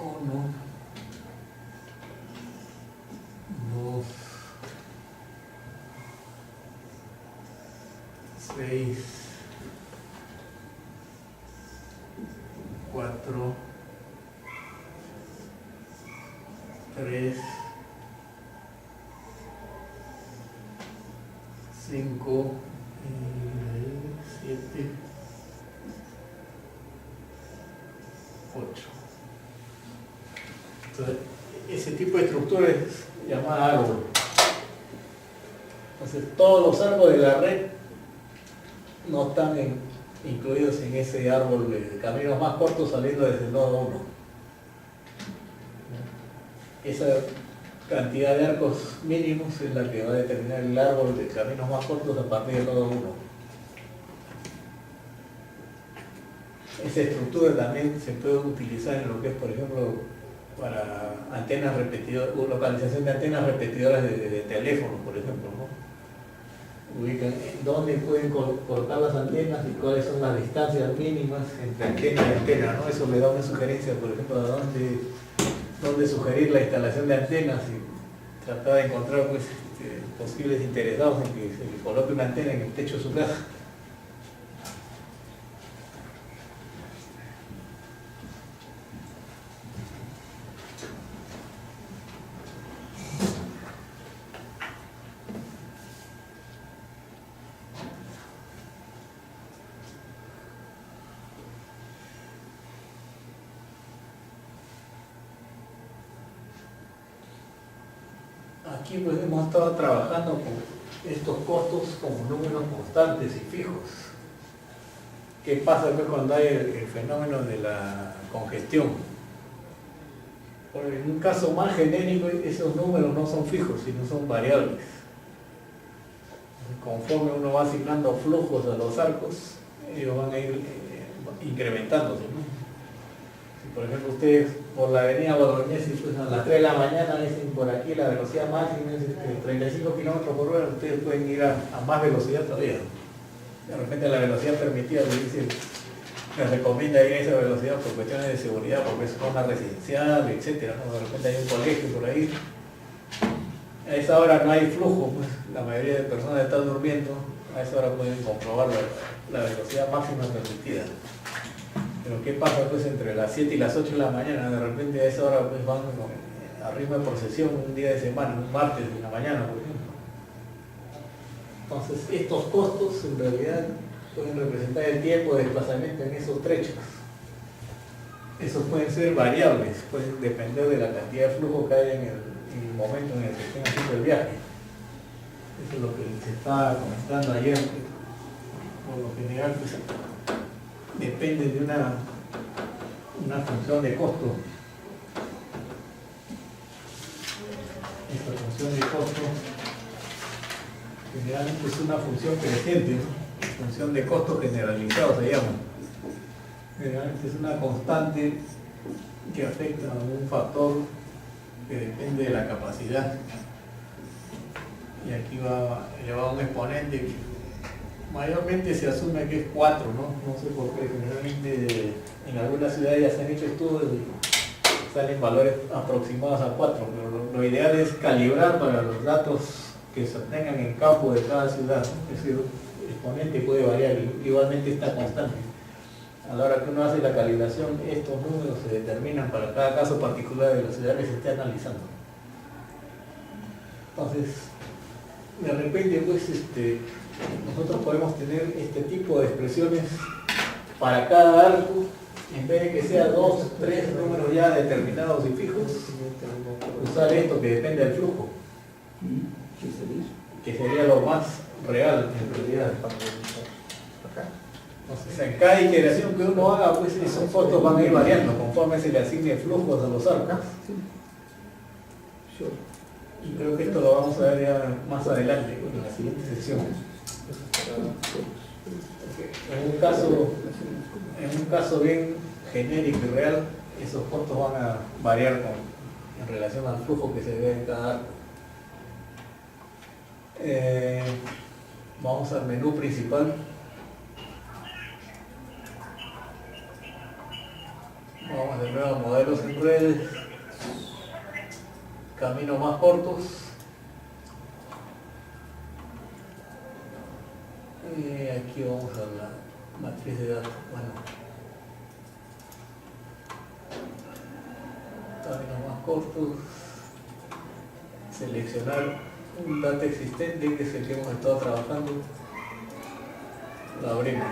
Uno, dos, 6, 4, 3, 5, 7, 8. Entonces, ese tipo de estructura es llamada árbol. Entonces, todos los árboles de la red no están incluidos en ese árbol de caminos más cortos saliendo desde el nodo 1. Esa cantidad de arcos mínimos es la que va a determinar el árbol de caminos más cortos a partir del nodo 1. Esa estructura también se puede utilizar en lo que es, por ejemplo, para antenas repetidoras, localización de antenas repetidoras de teléfonos, por ejemplo, ¿no? Ubican dónde pueden colocar las antenas y cuáles son las distancias mínimas entre antena y antena, ¿no? Eso le da una sugerencia, por ejemplo, a dónde sugerir la instalación de antenas y tratar de encontrar pues, posibles interesados en que se le coloque una antena en el techo de su casa. Aquí pues hemos estado trabajando con estos costos como números constantes y fijos. ¿Qué pasa pues cuando hay el fenómeno de la congestión? En un caso más genérico, esos números no son fijos, sino son variables. Conforme uno va asignando flujos a los arcos, ellos van a ir incrementándose, ¿no? Por ejemplo, ustedes por la avenida Bolognesi, pues a las 3 de la mañana dicen por aquí la velocidad máxima es 35 km por hora, ustedes pueden ir a más velocidad todavía. De repente la velocidad permitida le dice, me recomienda ir a esa velocidad por cuestiones de seguridad, porque es zona residencial, etcétera, ¿no? De repente hay un colegio por ahí. A esa hora no hay flujo, pues la mayoría de personas están durmiendo, a esa hora pueden comprobar la velocidad máxima permitida. Pero ¿qué pasa pues entre las 7 y las 8 de la mañana? De repente a esa hora pues van a ritmo de procesión un día de semana, un martes de la mañana, por ejemplo. Entonces estos costos en realidad pueden representar el tiempo de desplazamiento en esos trechos. Esos pueden ser variables, pueden depender de la cantidad de flujo que hay en el momento en el que estén haciendo el viaje. Eso es lo que se estaba comentando ayer. Por lo general pues, depende de una función de costo. Esta función de costo generalmente es una función creciente, ¿no? Función de costo generalizado se llama. Generalmente es una constante que afecta a un factor que depende de la capacidad. Y aquí va elevado a un exponente que mayormente se asume que es 4, ¿no? No sé por qué, generalmente en algunas ciudades ya se han hecho estudios y salen valores aproximados a 4, pero lo ideal es calibrar para los datos que se obtengan en campo de cada ciudad, ¿no? Es decir, el exponente puede variar, igualmente está constante. A la hora que uno hace la calibración, estos números se determinan para cada caso particular de la ciudad que se esté analizando. Entonces, de repente, pues, nosotros podemos tener este tipo de expresiones para cada arco, en vez de que sea 2, 3 números ya determinados y fijos, usar esto que depende del flujo, que sería lo más real en realidad. Entonces, en cada iteración que uno haga, pues esos costos van a ir variando conforme se le asigne flujos a los arcos. Y creo que esto lo vamos a ver ya más adelante, en la siguiente sesión. En un caso bien genérico y real, esos costos van a variar en relación al flujo que se ve en cada arco. Vamos al menú principal. Vamos de nuevo a modelos en redes, caminos más cortos. Aquí vamos a la matriz de datos. Bueno, caminos más cortos. Seleccionar un dato existente, que es el que hemos estado trabajando. Lo abrimos.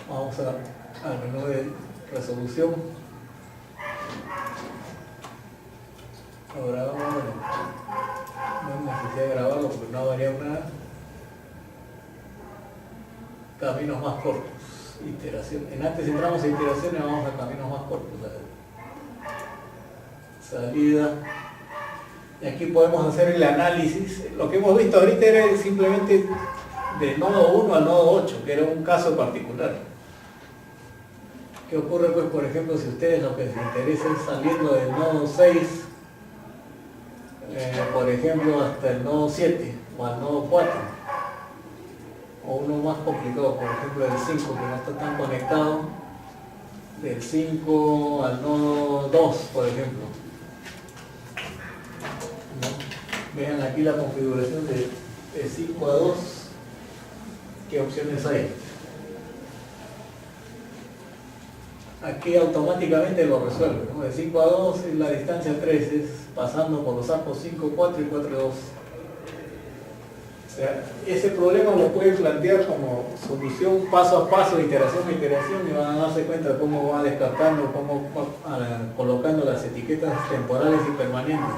Vamos al menú de resolución. Ahora no hay necesidad de grabarlo porque no ha variado nada. Caminos más cortos, iteración. Antes entramos en iteraciones, vamos a caminos más cortos. Salida. Y aquí podemos hacer el análisis. Lo que hemos visto ahorita era simplemente del nodo 1 al nodo 8, que era un caso particular. ¿Qué ocurre? Pues, por ejemplo, si ustedes lo que les interesa es saliendo del nodo 6, por ejemplo, hasta el nodo 7 o al nodo 4, o uno más complicado, por ejemplo, el 5, que no está tan conectado, del 5 al nodo 2, por ejemplo. ¿No? Vean aquí la configuración de 5 a 2, ¿qué opciones hay? Aquí automáticamente lo resuelve, ¿no? De 5 a 2 es la distancia 3, es pasando por los arcos 5, 4 y 4, 2. O sea, ese problema lo pueden plantear como solución paso a paso, iteración a iteración, y van a darse cuenta de cómo va descartando, cómo va colocando las etiquetas temporales y permanentes.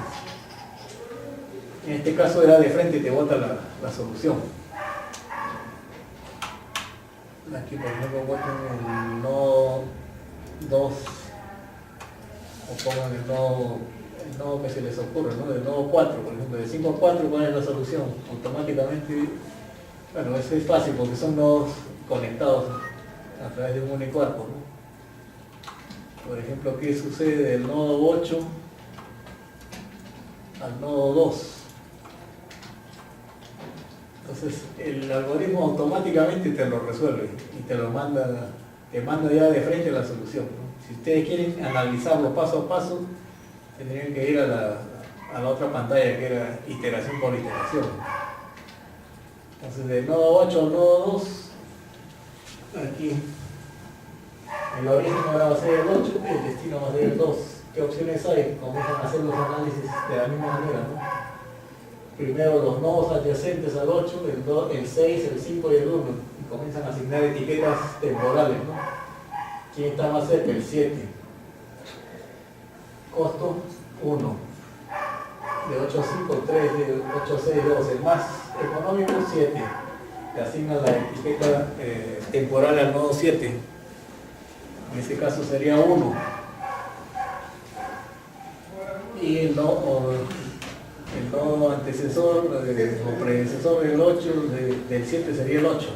En este caso era de frente y te bota la solución. Aquí por ejemplo botan el nodo 2 o pongan el nodo que se les ocurre, ¿no? Del nodo 4, por ejemplo, de 5 a 4, ¿cuál es la solución? Automáticamente, bueno, eso es fácil porque son nodos conectados a través de un único arco, ¿no? Por ejemplo, ¿qué sucede del nodo 8 al nodo 2? Entonces el algoritmo automáticamente te lo resuelve y te manda ya de frente la solución, ¿no? Si ustedes quieren analizarlo paso a paso, tendrían que ir a la otra pantalla que era iteración por iteración. Entonces del nodo 8 al nodo 2, aquí el origen ahora va a ser el 8, el destino va a ser el 2. ¿Qué opciones hay? Comienzan a hacer los análisis de la misma manera, ¿no? Primero los nodos adyacentes al 8, el 6, el 5 y el 1, y comienzan a asignar etiquetas temporales, ¿no? ¿Quién está más cerca? El 7. Costo 1. De 8 a 5, 3, de 8 a 6, 2. El más económico, 7. Le asigna la etiqueta temporal al nodo 7. En ese caso sería 1. Y el nodo antecesor o predecesor del 8, del 7 sería el 8.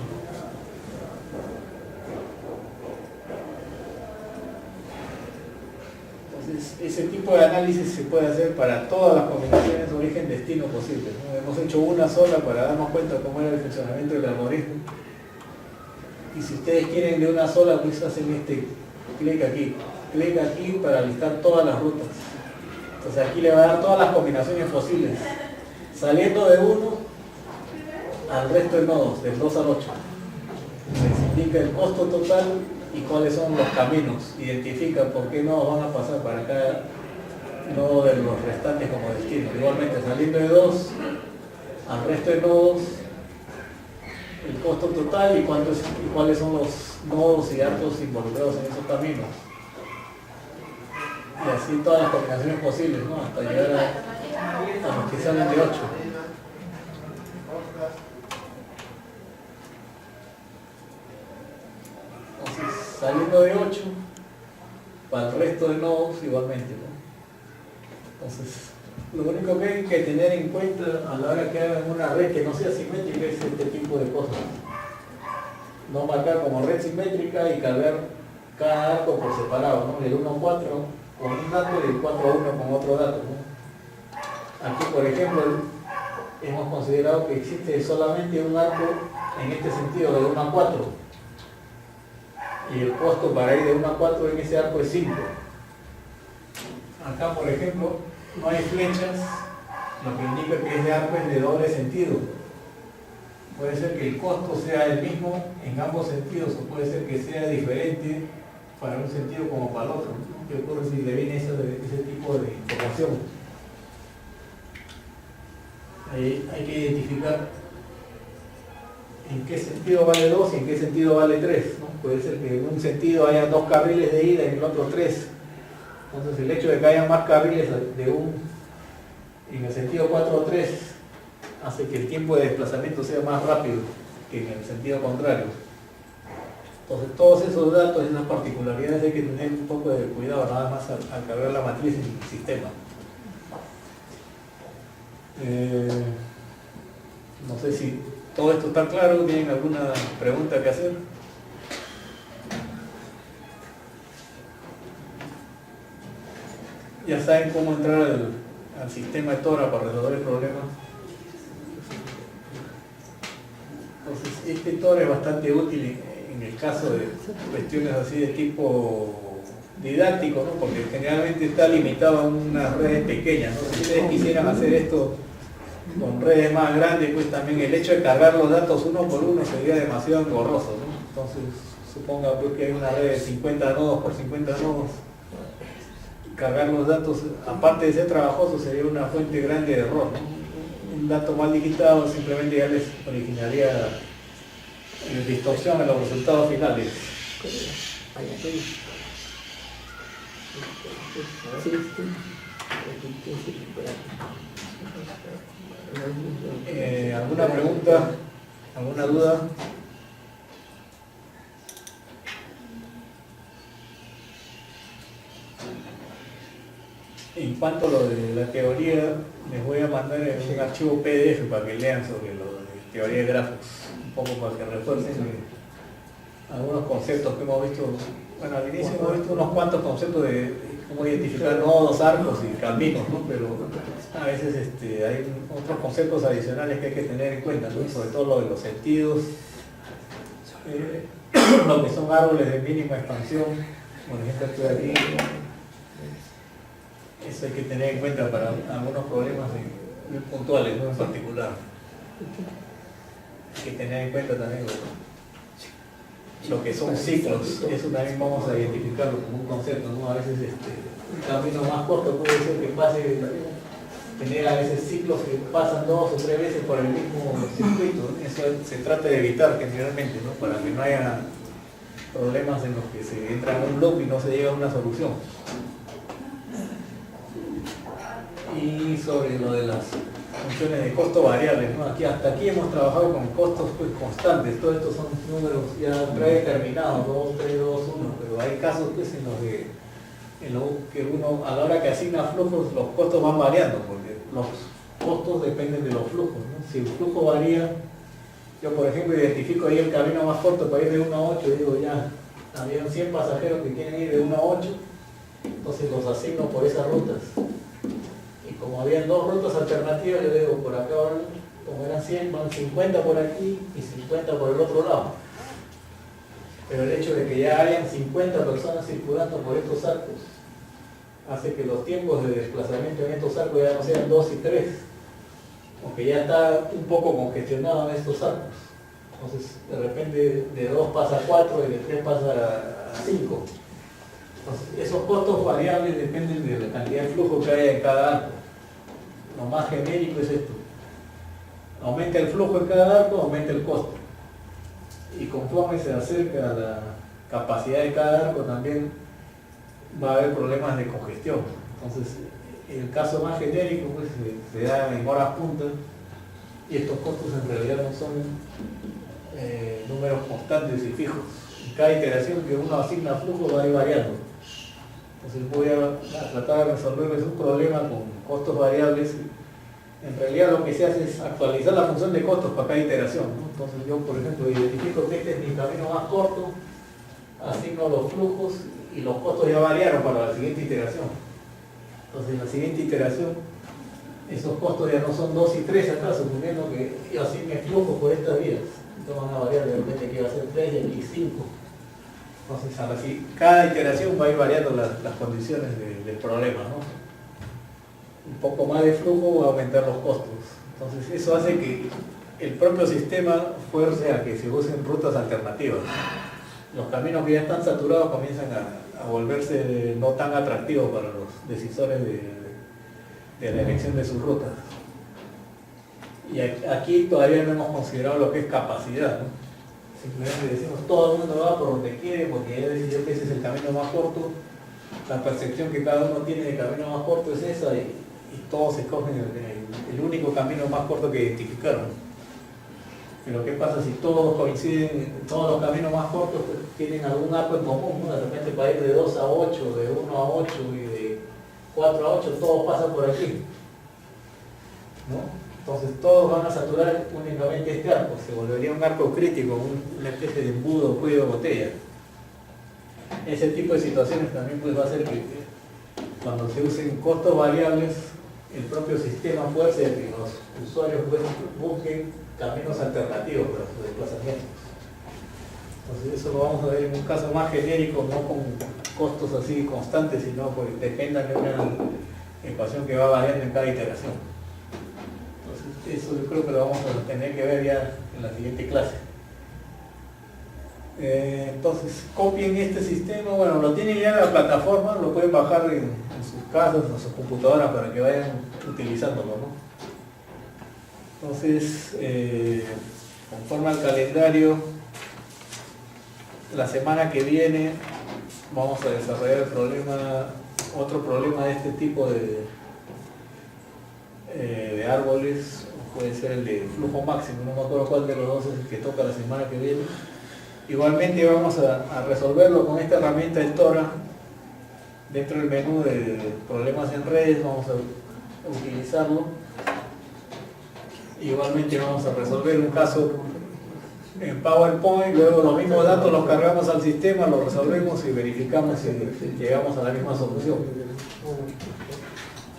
Entonces, ese tipo de análisis se puede hacer para todas las combinaciones origen-destino posibles, ¿no? Hemos hecho una sola para darnos cuenta cómo era el funcionamiento del algoritmo. Y si ustedes quieren de una sola, pues hacen este clic aquí para listar todas las rutas. Entonces aquí le va a dar todas las combinaciones posibles, saliendo de 1 al resto de nodos, del 2 al 8. Les indica el costo total y cuáles son los caminos, identifica por qué nodos van a pasar para cada nodo de los restantes como destino. Igualmente saliendo de 2 al resto de nodos, el costo total y cuáles son los nodos y datos involucrados en esos caminos. Y así todas las combinaciones posibles, ¿no? Hasta llegar a los que salen de 8. Entonces, saliendo de 8, para el resto de nodos igualmente, ¿no? Entonces, lo único que hay que tener en cuenta a la hora que hagan una red que no sea simétrica es este tipo de cosas. No marcar como red simétrica y cargar cada arco por separado, ¿no? El 1 a 4 con un dato y el 4 a 1 con otro dato, ¿no? Aquí, por ejemplo, hemos considerado que existe solamente un arco en este sentido, de 1 a 4. Y el costo para ir de 1 a 4 en ese arco es 5. Acá, por ejemplo, no hay flechas, lo que indica que ese arco es de doble sentido. Puede ser que el costo sea el mismo en ambos sentidos, o puede ser que sea diferente para un sentido como para el otro, ¿no? ¿Qué ocurre si le viene ese tipo de información? Ahí hay que identificar en qué sentido vale 2 y en qué sentido vale 3, ¿no? Puede ser que en un sentido haya 2 carriles de ida y en el otro 3. Entonces el hecho de que haya más carriles en el sentido 4 o 3 hace que el tiempo de desplazamiento sea más rápido que en el sentido contrario. Entonces todos esos datos y esas particularidades hay que tener un poco de cuidado nada más al cargar la matriz en el sistema. No sé si todo esto está claro, ¿tienen alguna pregunta que hacer? Ya saben cómo entrar al sistema de Tora para resolver el problema. Entonces este Tora es bastante útil en el caso de cuestiones así de tipo didáctico, ¿no? Porque generalmente está limitado a unas redes pequeñas, ¿no? Si ustedes quisieran hacer esto con redes más grandes, pues también el hecho de cargar los datos uno por uno sería demasiado engorroso, ¿no? Entonces suponga pues, que hay una red de 50 nodos por 50 nodos. Cargar los datos, aparte de ser trabajoso, sería una fuente grande de error, ¿no? Un dato mal digitado simplemente ya les originaría distorsión en los resultados finales. ¿Alguna pregunta? ¿Alguna duda? En cuanto a lo de la teoría, les voy a mandar un archivo PDF para que lean sobre lo de teoría de grafos, un poco para que refuercen algunos conceptos que hemos visto. Bueno, al inicio hemos visto unos cuantos conceptos de cómo identificar nodos, arcos y caminos, ¿no? Pero a veces hay otros conceptos adicionales que hay que tener en cuenta, ¿no? Sobre todo lo de los sentidos, lo que son árboles de mínima expansión, por ejemplo estoy aquí, eso hay que tener en cuenta para algunos problemas muy puntuales, ¿no? En particular. Hay que tener en cuenta también lo que son ciclos, eso también vamos a identificarlo como un concepto, ¿no? A veces un camino más corto puede ser que pase, tener a veces ciclos que pasan 2 o 3 veces por el mismo circuito, ¿no? Eso se trata de evitar generalmente, ¿no? Para que no haya problemas en los que se entra en un loop y no se llega a una solución. Y sobre lo de las funciones de costo variables, ¿no? Hasta aquí hemos trabajado con costos pues, constantes, todos estos son números ya predeterminados, 2, 3, 2, 1, pero hay casos pues, en los que uno a la hora que asigna flujos los costos van variando, porque los costos dependen de los flujos, ¿no? Si el flujo varía, yo por ejemplo identifico ahí el camino más corto para ir de 1 a 8, digo ya, habían 100 pasajeros que quieren ir de 1 a 8, entonces los asigno por esas rutas. Como habían 2 rutas alternativas, yo digo, por acá, como eran 100, van 50 por aquí y 50 por el otro lado. Pero el hecho de que ya hayan 50 personas circulando por estos arcos hace que los tiempos de desplazamiento en estos arcos ya no sean 2 y 3, porque ya está un poco congestionado en estos arcos. Entonces, de repente de 2 pasa a 4 y de 3 pasa a 5. Entonces, esos costos variables dependen de la cantidad de flujo que haya en cada arco. Lo más genérico es esto. Aumenta el flujo en cada arco, aumenta el costo. Y conforme se acerca a la capacidad de cada arco también va a haber problemas de congestión. Entonces, el caso más genérico pues, se da en horas punta y estos costos en realidad no son números constantes y fijos. En cada iteración que uno asigna flujo va a ir variando. Entonces voy a tratar de resolver un problema con costos variables. En realidad lo que se hace es actualizar la función de costos para cada iteración, ¿no? Entonces yo, por ejemplo, identifico que este es mi camino más corto, asigno los flujos y los costos ya variaron para la siguiente iteración. Entonces en la siguiente iteración esos costos ya no son 2 y 3 acá, suponiendo que yo asigne flujos por estas vías. Entonces van a variar de repente que va a ser 3 y aquí 5. Entonces, cada iteración va a ir variando las condiciones del problema, ¿no? Un poco más de flujo va a aumentar los costos. Entonces, eso hace que el propio sistema fuerce a que se usen rutas alternativas. Los caminos que ya están saturados comienzan a volverse no tan atractivos para los decisores de la elección de sus rutas. Y aquí todavía no hemos considerado lo que es capacidad, ¿no? Simplemente decimos todo el mundo va por donde quiere porque ya decidió que ese es el camino más corto, la percepción que cada uno tiene de camino más corto es esa y todos escogen el único camino más corto que identificaron. Pero ¿qué pasa si todos coinciden, todos los caminos más cortos tienen algún arco en común, ¿no? De repente para ir de 2 a 8, de 1 a 8 y de 4 a 8 todos pasan por aquí, ¿no? Entonces todos van a saturar únicamente este arco, se volvería un arco crítico, una especie de embudo, cuello de botella. Ese tipo de situaciones también pues, va a hacer que cuando se usen costos variables, el propio sistema fuerce a que los usuarios pues, busquen caminos alternativos para sus desplazamientos. Entonces eso lo vamos a ver en un caso más genérico, no con costos así constantes, sino pues dependan de una ecuación que va variando en cada iteración. Eso yo creo que lo vamos a tener que ver ya en la siguiente clase. Entonces, copien este sistema, bueno, lo tienen ya en la plataforma, lo pueden bajar en sus casas, en sus computadoras para que vayan utilizándolo, ¿no? Entonces, conforme al calendario, la semana que viene vamos a desarrollar otro problema de este tipo de árboles. Puede ser el de flujo máximo, no me acuerdo cuál de los dos es el que toca la semana que viene. Igualmente vamos a resolverlo con esta herramienta de Tora. Dentro del menú de problemas en redes vamos a utilizarlo. Igualmente vamos a resolver un caso en PowerPoint, luego los mismos datos los cargamos al sistema, los resolvemos y verificamos si llegamos a la misma solución.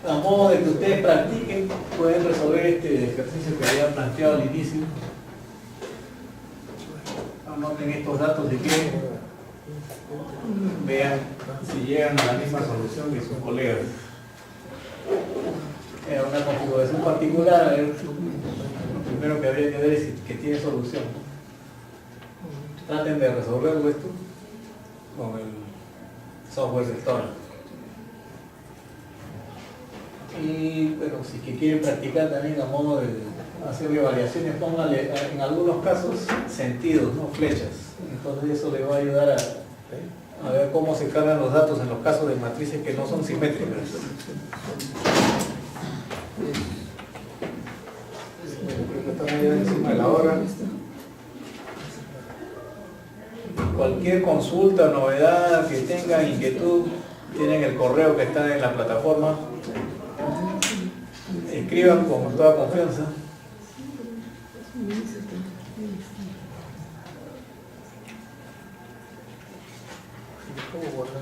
A modo de que ustedes practiquen, pueden resolver este ejercicio que había planteado al inicio. Anoten estos datos de que vean si llegan a la misma solución que sus colegas. Era una configuración particular, a ver, lo primero que habría que ver es que tiene solución. Traten de resolverlo esto con el software de Store. Y bueno, si que quieren practicar también a modo de hacerle variaciones, pónganle en algunos casos sentidos, no flechas. Entonces eso les va a ayudar a ver cómo se cargan los datos en los casos de matrices que no son simétricas. Creo que estamos ya encima de la hora. Cualquier consulta, novedad que tengan, inquietud, tienen el correo que está en la plataforma. Escriban con toda confianza. ¿Cómo guardar?